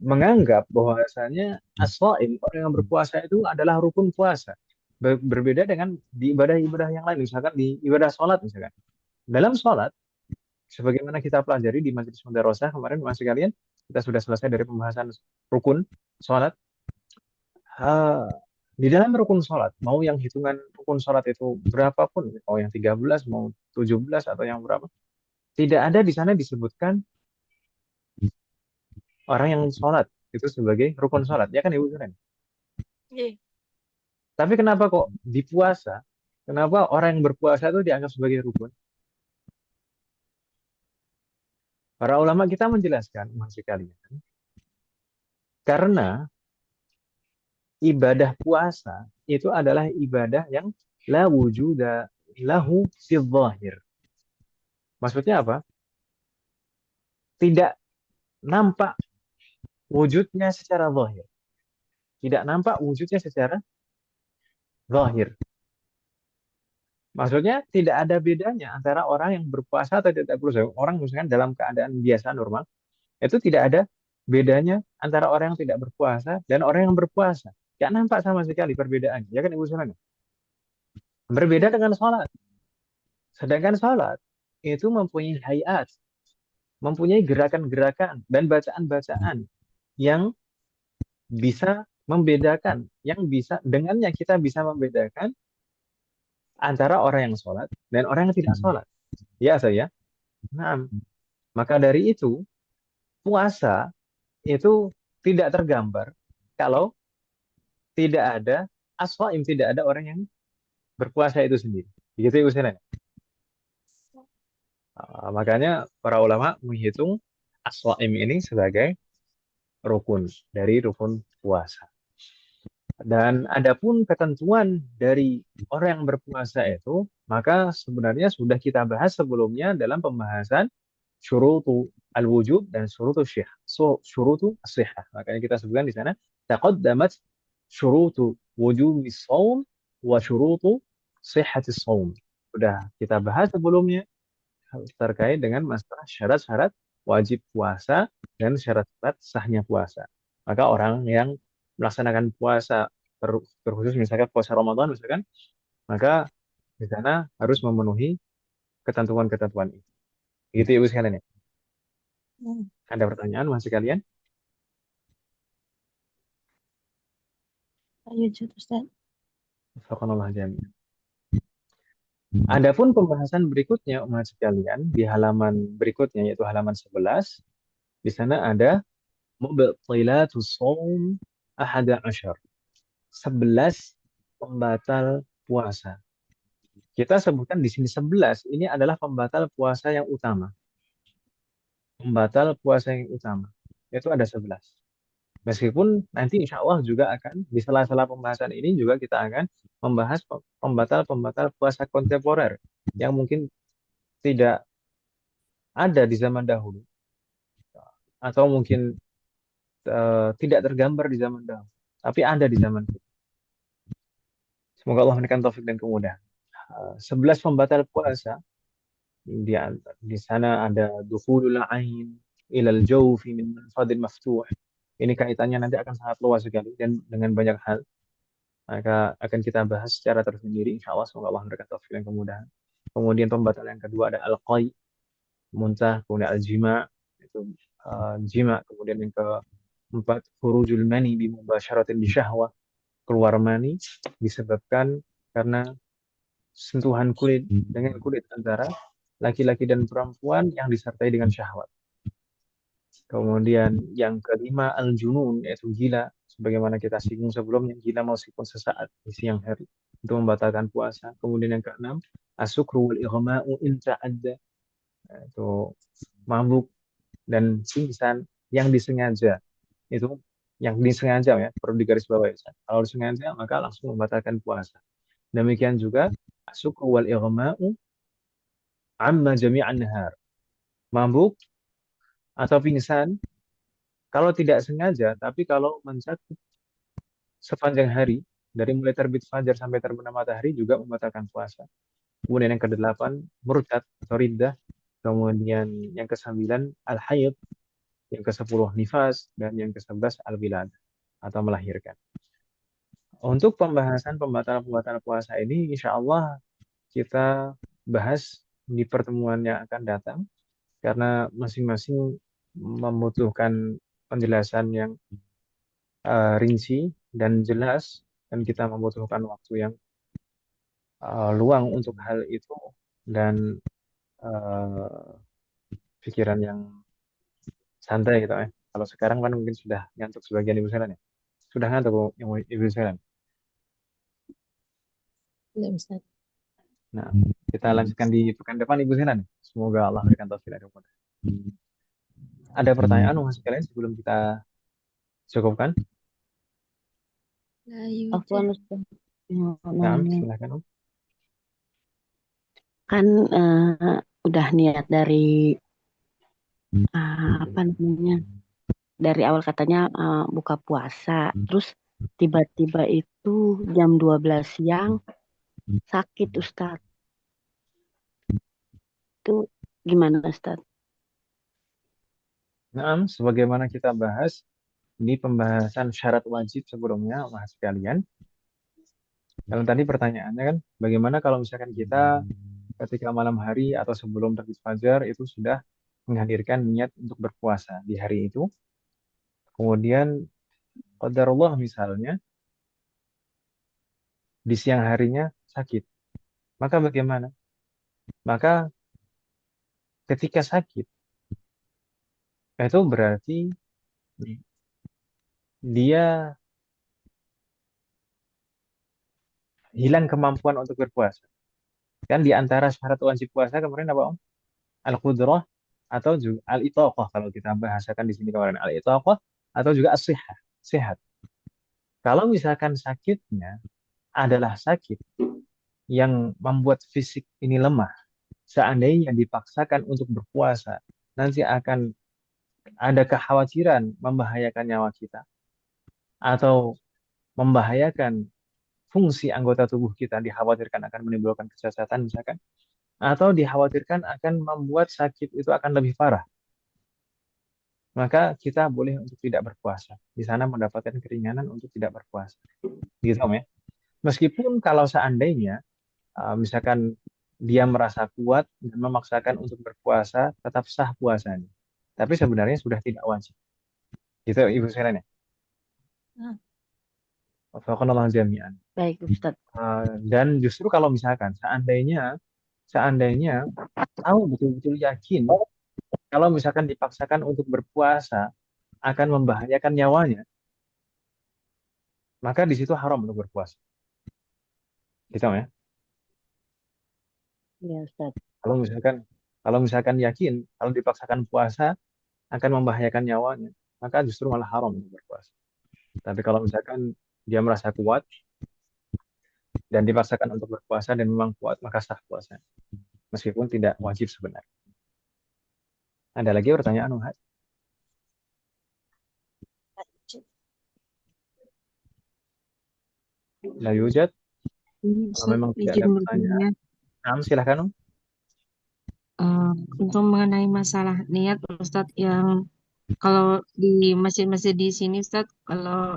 S1: menganggap bahwasanya as-shaim, orang yang berpuasa itu adalah rukun puasa? Berbeda dengan di ibadah-ibadah yang lain, misalkan di ibadah sholat misalkan. Dalam sholat, sebagaimana kita pelajari di Majelis Mudarosah kemarin masih kalian, kita sudah selesai dari pembahasan rukun sholat. Di dalam rukun sholat, mau yang hitungan rukun sholat itu berapapun, mau yang 13, mau 17 atau yang berapa, tidak ada di sana disebutkan orang yang sholat itu sebagai rukun sholat, ya kan Ibu Suren?
S2: Iya.
S1: Tapi kenapa kok di puasa, kenapa orang yang berpuasa itu dianggap sebagai rukun? Para ulama kita menjelaskan, maksud kalian, karena ibadah puasa itu adalah ibadah yang la wujuda lahu fil zahir. Maksudnya apa? Tidak nampak wujudnya secara zahir. Tidak nampak wujudnya secara zahir. Maksudnya tidak ada bedanya antara orang yang berpuasa atau tidak berpuasa. Orang misalkan dalam keadaan biasa normal, itu tidak ada bedanya antara orang yang tidak berpuasa dan orang yang berpuasa. Tidak nampak sama sekali perbedaannya. Ya kan Ibu Sulana? Berbeda dengan sholat. Sedangkan sholat itu mempunyai hayat, mempunyai gerakan-gerakan dan bacaan-bacaan yang bisa membedakan, yang bisa dengannya kita bisa membedakan antara orang yang sholat dan orang yang tidak sholat. Ya saya. Nah, maka dari itu puasa itu tidak tergambar kalau tidak ada as-shaim, tidak ada orang yang berpuasa itu sendiri. Begitu ya Ustaz. Makanya para ulama menghitung as-shaim ini sebagai rukun dari rukun puasa. Dan adapun ketentuan dari orang yang berpuasa itu, maka sebenarnya sudah kita bahas sebelumnya dalam pembahasan syurutu al-wujub dan syurutu syih. Syurutu as-sihah. Makanya kita sebutkan di sana taqaddamat syurutu wujubi shaum wa syurutu sihhatis shaum. Sudah kita bahas sebelumnya terkait dengan masalah syarat-syarat wajib puasa dan syarat-syarat sahnya puasa. Maka orang yang melaksanakan puasa terkhusus misalkan puasa Ramadan misalkan, maka di sana harus memenuhi ketentuan-ketentuan itu. Gitu ya Ibu sekalian ya. Ada pertanyaan masih kalian?
S4: Ayo, Ustaz.
S1: Subhanallah jami'an. Adapun pembahasan berikutnya umat sekalian di halaman berikutnya yaitu halaman 11, di sana ada mubtilatus shaum 11. 11 pembatal puasa. Kita sebutkan di sini 11 ini adalah pembatal puasa yang utama. Pembatal puasa yang utama. Itu ada 11. Meskipun nanti insya Allah juga akan di sela-sela pembahasan ini juga kita akan membahas pembatal-pembatal puasa kontemporer yang mungkin tidak ada di zaman dahulu atau mungkin tidak tergambar di zaman dahulu, tapi ada di zaman kita. Semoga Allah memberikan taufik dan kemudahan. 11 pembatal puasa di sana ada dukhulul ain ilal jawfi min manfadil maftuh. Ini kaitannya nanti akan sangat luas sekali dan dengan banyak hal. Maka akan kita bahas secara tersendiri insya Allah. Semoga Allah memberikan taufik dan kemudahan. Kemudian pembatal yang kedua ada al-qai, muntah, kemudian al-jima, itu jima. Kemudian yang keempat khurujul mani bi mubasyaratin bi syahwah, keluar mani disebabkan karena sentuhan kulit dengan kulit antara laki-laki dan perempuan yang disertai dengan syahwat. Kemudian yang kelima al-junun yaitu gila, sebagaimana kita singgung sebelumnya, gila meskipun sesaat di siang hari itu membatalkan puasa. Kemudian yang keenam as-sukru wal ighma'u in ta'adda, itu mabuk dan pingsan yang disengaja. Itu yang disengaja ya, perlu digarisbawahi. Kalau disengaja maka langsung membatalkan puasa. Demikian juga as-sukru wal ighma'u amma jami'an nahar. Mabuk atau pingsan kalau tidak sengaja, tapi kalau mencakup sepanjang hari, dari mulai terbit fajar sampai terbenam matahari juga membatalkan puasa. Kemudian yang kedelapan, murtad atau riddah. Kemudian yang kesembilan, al-haid. Yang kesepuluh, nifas. Dan yang kesebelas, al-wilad atau melahirkan. Untuk pembahasan pembatal-pembatal puasa ini, insya Allah kita bahas di pertemuan yang akan datang. Karena masing-masing membutuhkan penjelasan yang rinci dan jelas, dan kita membutuhkan waktu yang luang untuk hal itu, dan eh, pikiran yang santai gitu ya. Kalau sekarang kan mungkin sudah ngantuk sebagian ibu sekalian ya. Sudah ngantuk yang ibu sekalian.
S4: Ya, Ustaz.
S1: Nah, kita lanjutkan di pekan depan ibu sekalian. Semoga Allah berikan taufik dan hidayah. Ada pertanyaan mas sekalian sebelum kita cukupkan?
S4: La yujad.
S3: Afwan Ustaz. Mau
S1: Nah,
S3: nanya.
S1: silakan.
S3: Kan udah niat dari apa namanya? Dari awal katanya buka puasa, terus tiba-tiba itu jam 12 siang sakit Ustaz. Itu gimana Ustaz?
S1: Nah, sebagaimana kita bahas di pembahasan syarat wajib sebelumnya, mas sekalian. Kalau tadi pertanyaannya kan, bagaimana kalau misalkan kita ketika malam hari atau sebelum terbit fajar itu sudah menghadirkan niat untuk berpuasa di hari itu. Kemudian qadarullah misalnya di siang harinya sakit. Maka bagaimana? Maka ketika sakit itu berarti dia hilang kemampuan untuk berpuasa. Kan di antara syarat wajib puasa kemarin apa Om? Al-qudrah atau juga al-itaqah kalau kita bahasakan di sini kemarin al-itaqah atau juga as-sihah, sehat. Kalau misalkan sakitnya adalah sakit yang membuat fisik ini lemah, seandainya dipaksakan untuk berpuasa, nanti akan ada kekhawatiran membahayakan nyawa kita atau membahayakan fungsi anggota tubuh kita, dikhawatirkan akan menimbulkan kecacatan misalkan, atau dikhawatirkan akan membuat sakit itu akan lebih parah, maka kita boleh untuk tidak berpuasa. Di sana mendapatkan keringanan untuk tidak berpuasa. Gitu Om ya. Meskipun kalau seandainya misalkan dia merasa kuat dan memaksakan untuk berpuasa, tetap sah puasanya. Tapi sebenarnya sudah tidak wajib. Gitu Ibu sekalian ya.
S4: Ah.
S1: Wafaqanallahu jami'an.
S3: Baik Ustaz.
S1: Dan justru kalau misalkan seandainya tahu betul-betul yakin kalau misalkan dipaksakan untuk berpuasa akan membahayakan nyawanya, maka di situ haram untuk berpuasa. Gitu ya.
S3: Iya Ustaz.
S1: Kalau misalkan yakin kalau dipaksakan puasa akan membahayakan nyawanya, maka justru malah haram untuk berpuasa. Tapi kalau misalkan dia merasa kuat dan dipaksakan untuk berpuasa dan memang kuat, maka sah puasa. Meskipun tidak wajib sebenarnya. Ada lagi pertanyaan, Uhad? La yujad? Kalau memang tidak ada pertanyaan, silahkan.
S3: Untuk mengenai masalah niat Ustadz, yang kalau di masjid-masjid di sini Ustadz, kalau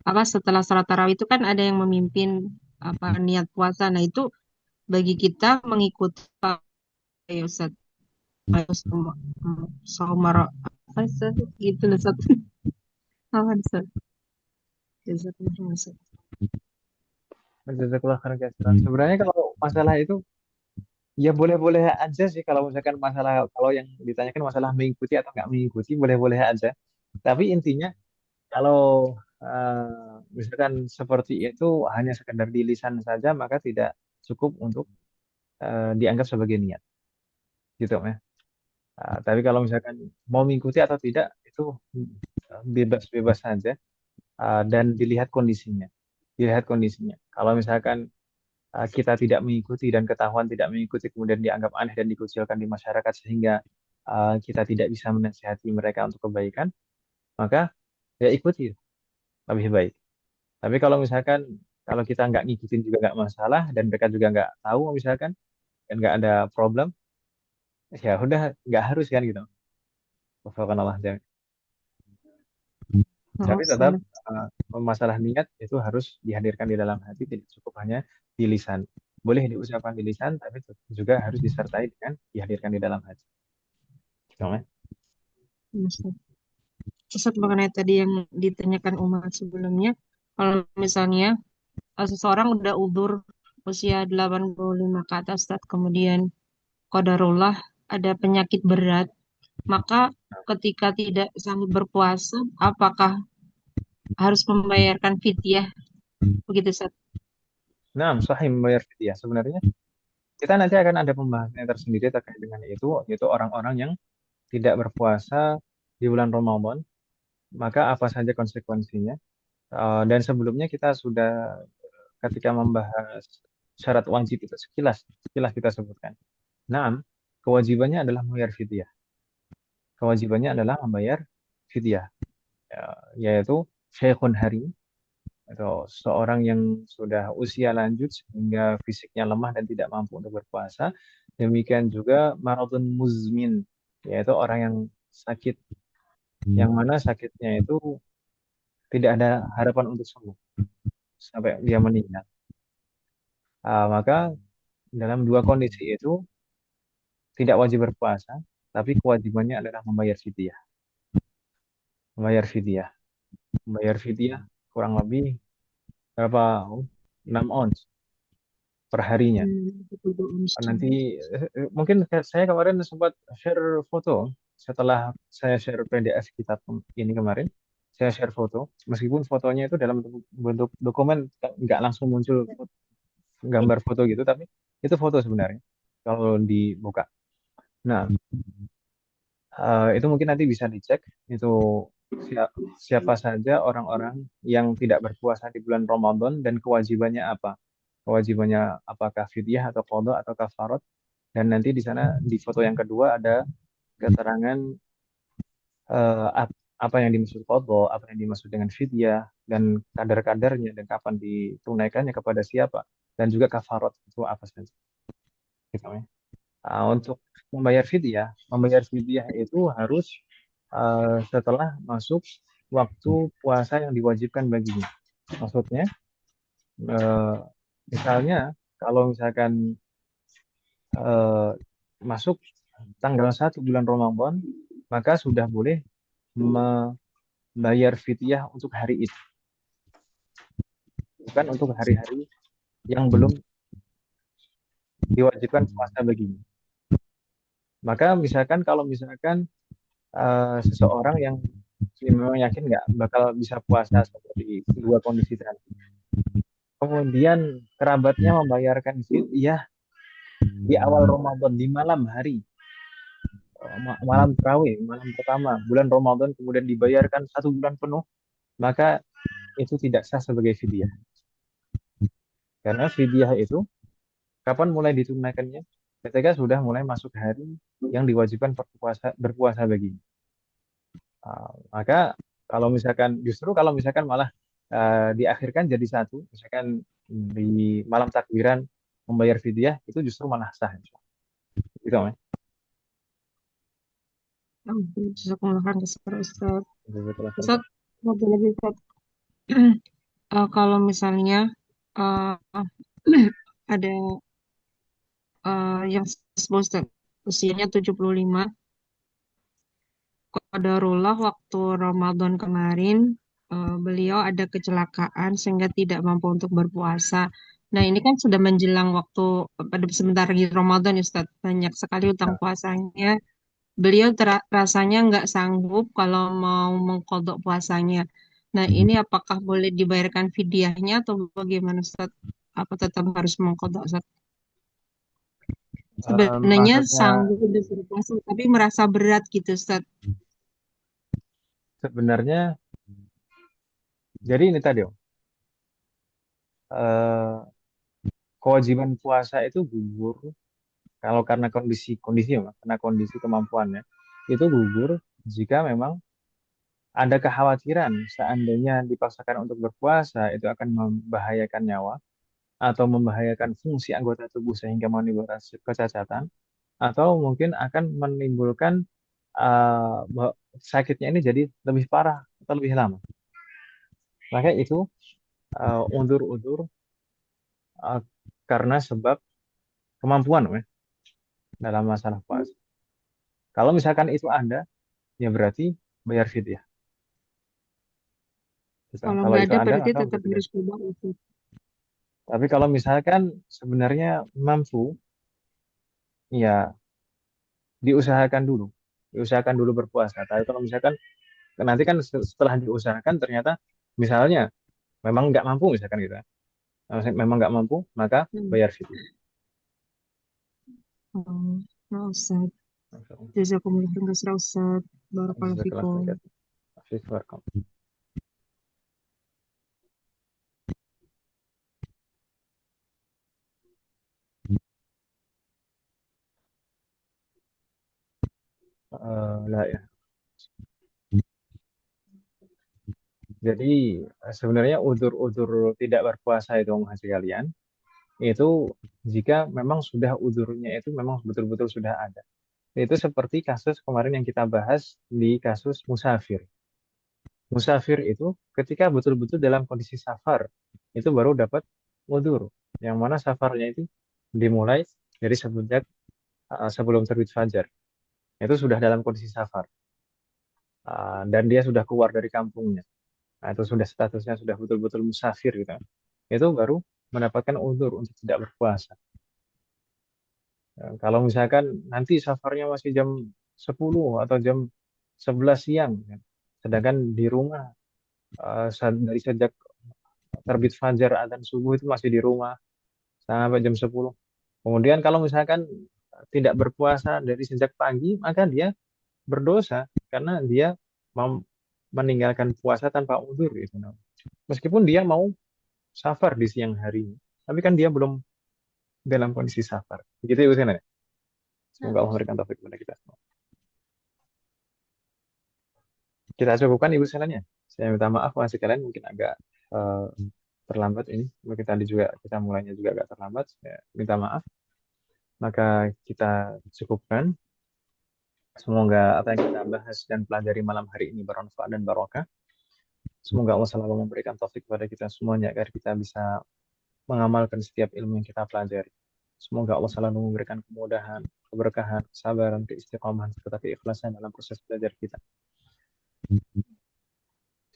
S3: apa setelah sholat tarawih itu kan ada yang memimpin apa niat puasa. Nah itu bagi kita mengikuti ya Ustadz. Somar apa Ustadz? Gitu loh Ustadz. Apa Ustadz? Jazakumullah, Ustadz.
S1: Jazakallah khairan katsiran. Sebenarnya kalau masalah itu ya boleh-boleh aja sih, kalau misalkan masalah, kalau yang ditanyakan masalah mengikuti atau nggak mengikuti, boleh-boleh aja. Tapi intinya kalau misalkan seperti itu hanya sekedar di lisan saja, maka tidak cukup untuk dianggap sebagai niat, gitu ya. Tapi kalau misalkan mau mengikuti atau tidak itu bebas-bebas saja, dan dilihat kondisinya. Dilihat kondisinya. Kalau misalkan kita tidak mengikuti dan ketahuan tidak mengikuti kemudian dianggap aneh dan dikucilkan di masyarakat sehingga kita tidak bisa menasihati mereka untuk kebaikan, maka ya ikuti lebih baik. Tapi kalau misalkan kalau kita nggak ngikutin juga nggak masalah dan mereka juga nggak tahu misalkan dan nggak ada problem, ya udah nggak harus kan gitu. Wafakanallah. Tapi tetap masalah niat itu harus dihadirkan di dalam hati, tidak cukup hanya di lisan. Boleh diucapkan di lisan, tapi juga harus disertai dengan dihadirkan di dalam hati. Gitu, ya?
S3: Ustaz. Ustaz, mengenai tadi yang ditanyakan umat sebelumnya, kalau misalnya seseorang udah udur usia 85 ke atas, Ustaz, kemudian qadarullah ada penyakit berat, maka ketika tidak sanggup berpuasa, apakah harus membayarkan fidyah? Begitu, Ustaz.
S1: Nah, sahih membayar fidyah. Sebenarnya kita nanti akan ada pembahasan yang tersendiri terkait dengan itu, yaitu orang-orang yang tidak berpuasa di bulan Ramadan, maka apa saja konsekuensinya. Dan sebelumnya kita sudah ketika membahas syarat wajib itu sekilas kita sebutkan. Nah, kewajibannya adalah membayar fidyah. Kewajibannya adalah membayar fidyah, yaitu syekhun harim atau seorang yang sudah usia lanjut sehingga fisiknya lemah dan tidak mampu untuk berpuasa. Demikian juga maradun muzmin, yaitu orang yang sakit, yang mana sakitnya itu tidak ada harapan untuk sembuh sampai dia meninggal. Maka dalam dua kondisi itu tidak wajib berpuasa, tapi kewajibannya adalah membayar fidyah. Membayar fidyah. Membayar fidyah kurang lebih berapa? 6 ons per harinya. Nanti mungkin saya kemarin sempat share foto setelah saya share PDF kitab ini kemarin. Saya share foto, meskipun fotonya itu dalam bentuk dokumen, nggak langsung muncul gambar foto gitu, tapi itu foto sebenarnya kalau dibuka. Nah, itu mungkin nanti bisa dicek itu siapa saja orang-orang yang tidak berpuasa di bulan Ramadan dan kewajibannya apa. Kewajibannya apakah fidyah atau qadha atau kafarat. Dan nanti di sana di foto yang kedua ada keterangan apa yang dimaksud qadha, apa yang dimaksud dengan fidyah, dan kadar-kadarnya dan kapan ditunaikannya kepada siapa, dan juga kafarat itu apa saja. Gitu, ya. Untuk membayar fidyah itu harus setelah masuk waktu puasa yang diwajibkan baginya. Maksudnya, misalnya kalau misalkan masuk tanggal 1 bulan Ramadan, maka sudah boleh membayar fidyah untuk hari itu, bukan untuk hari-hari yang belum diwajibkan puasa baginya. Maka misalkan kalau misalkan seseorang yang memang yakin nggak bakal bisa puasa seperti dua kondisi tadi, kemudian kerabatnya membayarkan fidyah di awal Ramadan, di malam hari, malam tarawih, malam pertama bulan Ramadan, kemudian dibayarkan 1 bulan penuh, maka itu tidak sah sebagai fidyah. Karena fidyah itu kapan mulai ditunaikannya? Ketika sudah mulai masuk hari yang diwajibkan berpuasa baginya. Maka kalau misalkan malah diakhirkan jadi satu, misalkan di malam takbiran membayar fidyah, itu justru malah sah. Gitu, ya.
S3: Jazakumullah khairan, Ustaz.
S1: Betul.
S3: Ustaz, satu lagi, Ustaz. Kalau misalnya ada yang Ustaz, usianya 75, qadarullah waktu Ramadan kemarin beliau ada kecelakaan sehingga tidak mampu untuk berpuasa. Nah, ini kan sudah menjelang waktu pada sebentar lagi Ramadan, Ustaz. Banyak sekali utang puasanya. Beliau rasanya nggak sanggup kalau mau mengkodok puasanya. Nah, ini apakah boleh dibayarkan fidyahnya atau bagaimana, Ustaz? Apa tetap harus mengkodok, Ustaz? Sebenarnya sanggup untuk berpuasa, tapi merasa berat gitu, Ustaz.
S1: Sebenarnya, jadi ini tadi, kewajiban puasa itu gugur kalau karena kondisi kemampuannya itu gugur jika memang ada kekhawatiran seandainya dipaksakan untuk berpuasa itu akan membahayakan nyawa atau membahayakan fungsi anggota tubuh sehingga menimbulkan kecacatan, atau mungkin akan menimbulkan sakitnya ini jadi lebih parah atau lebih lama. Maka itu undur-undur karena sebab kemampuan dalam masalah puasa. Kalau misalkan itu ada, ya berarti bayar fidyah. Gitu.
S3: Kalau
S1: Kalau
S3: nggak
S1: itu
S3: ada
S1: ada,
S3: berarti
S1: maka
S3: tetap
S1: berarti.
S3: harus coba Ustaz.
S1: Tapi kalau misalkan sebenarnya mampu, ya diusahakan dulu. Diusahakan dulu berpuasa. Tapi kalau misalkan nanti kan setelah diusahakan ternyata misalnya memang nggak mampu misalkan gitu ya. Memang nggak mampu, maka
S3: Hmm.
S1: bayar fidyah.
S3: Oh, nah, Ustaz. Jazakumullah khairan Ustaz. Barakallahu
S1: Jazakallah
S3: fikum.
S1: khairan. Afif warahmatullahi wabarakatuh. Lah ya. Jadi sebenarnya udur-udur tidak berpuasa itu masih kalian itu jika memang sudah udurnya itu memang betul-betul sudah ada. Itu seperti kasus kemarin yang kita bahas di kasus musafir. Musafir itu ketika betul-betul dalam kondisi safar itu baru dapat udur. Yang mana safarnya itu dimulai dari semenjak sebelum terbit fajar. Itu sudah dalam kondisi safar. Dan dia sudah keluar dari kampungnya. Nah, itu sudah statusnya sudah betul-betul musafir gitu. Itu baru mendapatkan udzur untuk tidak berpuasa. Kalau misalkan nanti safarnya masih jam 10 atau jam 11 siang, ya, sedangkan di rumah dari sejak terbit fajar adzan subuh itu masih di rumah sampai jam 10. Kemudian kalau misalkan tidak berpuasa dari sejak pagi, maka dia berdosa karena dia mau meninggalkan puasa tanpa udzur gitu. Meskipun dia mau safar di siang hari, tapi kan dia belum dalam kondisi safar. Begitu ya Usain, ya?
S4: Nah,
S1: Semoga Allah memberikan taufik kepada kita semua. Kita cukupkan Ibu Senanya. Saya minta maaf masih kalian mungkin agak eh, terlambat ini. Mungkin tadi juga kita mulainya juga agak terlambat. Saya minta maaf. Maka kita cukupkan. Semoga apa yang kita bahas dan pelajari malam hari ini bermanfaat dan barokah. Semoga Allah selalu memberikan taufik kepada kita semuanya agar kita bisa mengamalkan setiap ilmu yang kita pelajari. Semoga Allah selalu memberikan kemudahan, keberkahan, kesabaran, keistiqomahan, serta keikhlasan dalam proses belajar kita.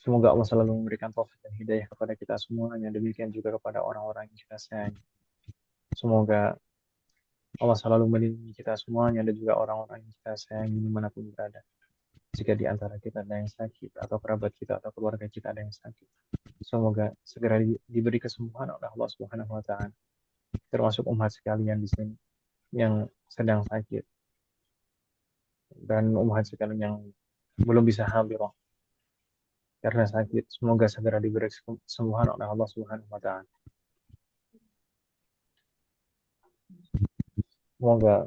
S1: Semoga Allah selalu memberikan taufik dan hidayah kepada kita semuanya. Demikian juga kepada orang-orang yang kita sayangi. Semoga Allah selalu melindungi kita semuanya dan juga orang-orang yang kita sayangi dimanapun berada. Jika di antara kita ada yang sakit, atau kerabat kita, atau keluarga kita ada yang sakit, semoga segera diberi kesembuhan oleh Allah Subhanahu wa Ta'ala. Termasuk umat sekalian di sini yang sedang sakit dan umat sekalian yang belum bisa hadir karena sakit. Semoga segera diberi kesembuhan oleh Allah Subhanahu wa Ta'ala. Semoga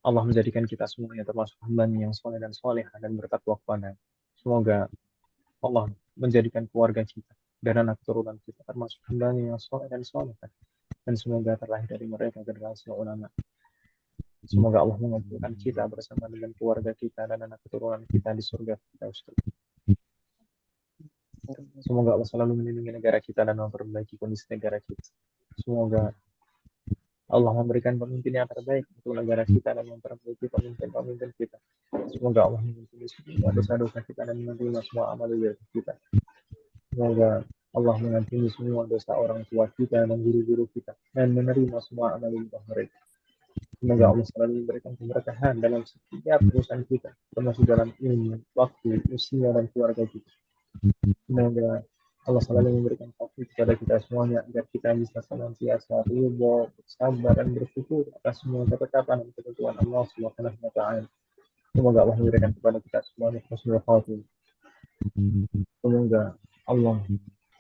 S1: Allah menjadikan kita semuanya termasuk hambanya yang soleh dan soleh dan bertakwa kepada. Semoga Allah menjadikan keluarga kita dan anak keturunan kita termasuk hambanya yang soleh dan soleh. Dan semoga terlahir dari mereka generasi ulama. Semoga Allah mengumpulkan kita bersama dengan keluarga kita dan anak keturunan kita di surga Firdaus. Semoga Allah selalu melindungi negara kita dan memperbaiki kondisi negara kita. Semoga Allah memberikan pemimpin yang terbaik untuk negara kita dan memperbaiki pemimpin-pemimpin kita. Semoga Allah mengampuni semua dosa-dosa kita dan menerima semua amal ibadah kita. Semoga Allah mengampuni semua dosa orang tua kita dan guru-guru kita dan menerima semua amal ibadah mereka. Semoga Allah selalu memberikan keberkahan dalam setiap urusan kita, termasuk dalam ilmu, waktu, usia, dan keluarga kita. Semoga Allah selalu memberikan taufik kepada kita semuanya agar kita bisa senantiasa ridho, bersabar, dan bersyukur atas semua ketetapan dan ketentuan Allah Subhanahu wa Ta'ala. Semoga Allah memberikan kepada kita semuanya husnul khatimah. Semoga Allah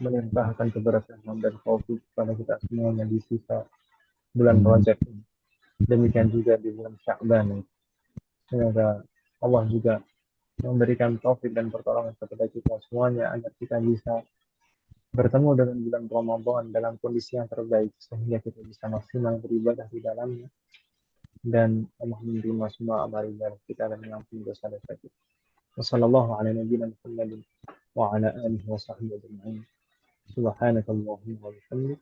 S1: melimpahkan keberkahan dan taufik kepada kita semuanya di sisa bulan Rajab ini. Demikian juga di bulan Sya'ban. Semoga Allah juga memberikan taufik dan pertolongan kepada kita semuanya agar kita bisa bertemu dengan bulan Ramadan dalam kondisi yang terbaik sehingga kita bisa maksimal beribadah di dalamnya dan Allah menerima semua amal ibadah kita dan mengampuni dosa-dosa kita. Wassallallahu ala nabiyyina Muhammadin wa ala alihi wa sahbihi ajma'in. Subhanaka Allahumma wa bihamdik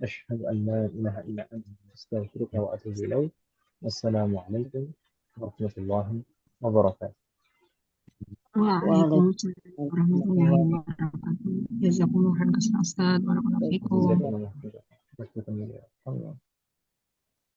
S1: asyhadu an la ilaha illa anta astaghfiruka wa atubu ilaik. Wassalamu alaikum warahmatullahi wabarakatuh.
S3: Waalaikumsalam warahmatullahi wabarakatuh. Jazakumullah khairan Ustaz. Barakallahu fikum.
S1: Jazakumullah khairan. Jazakumullah khairan.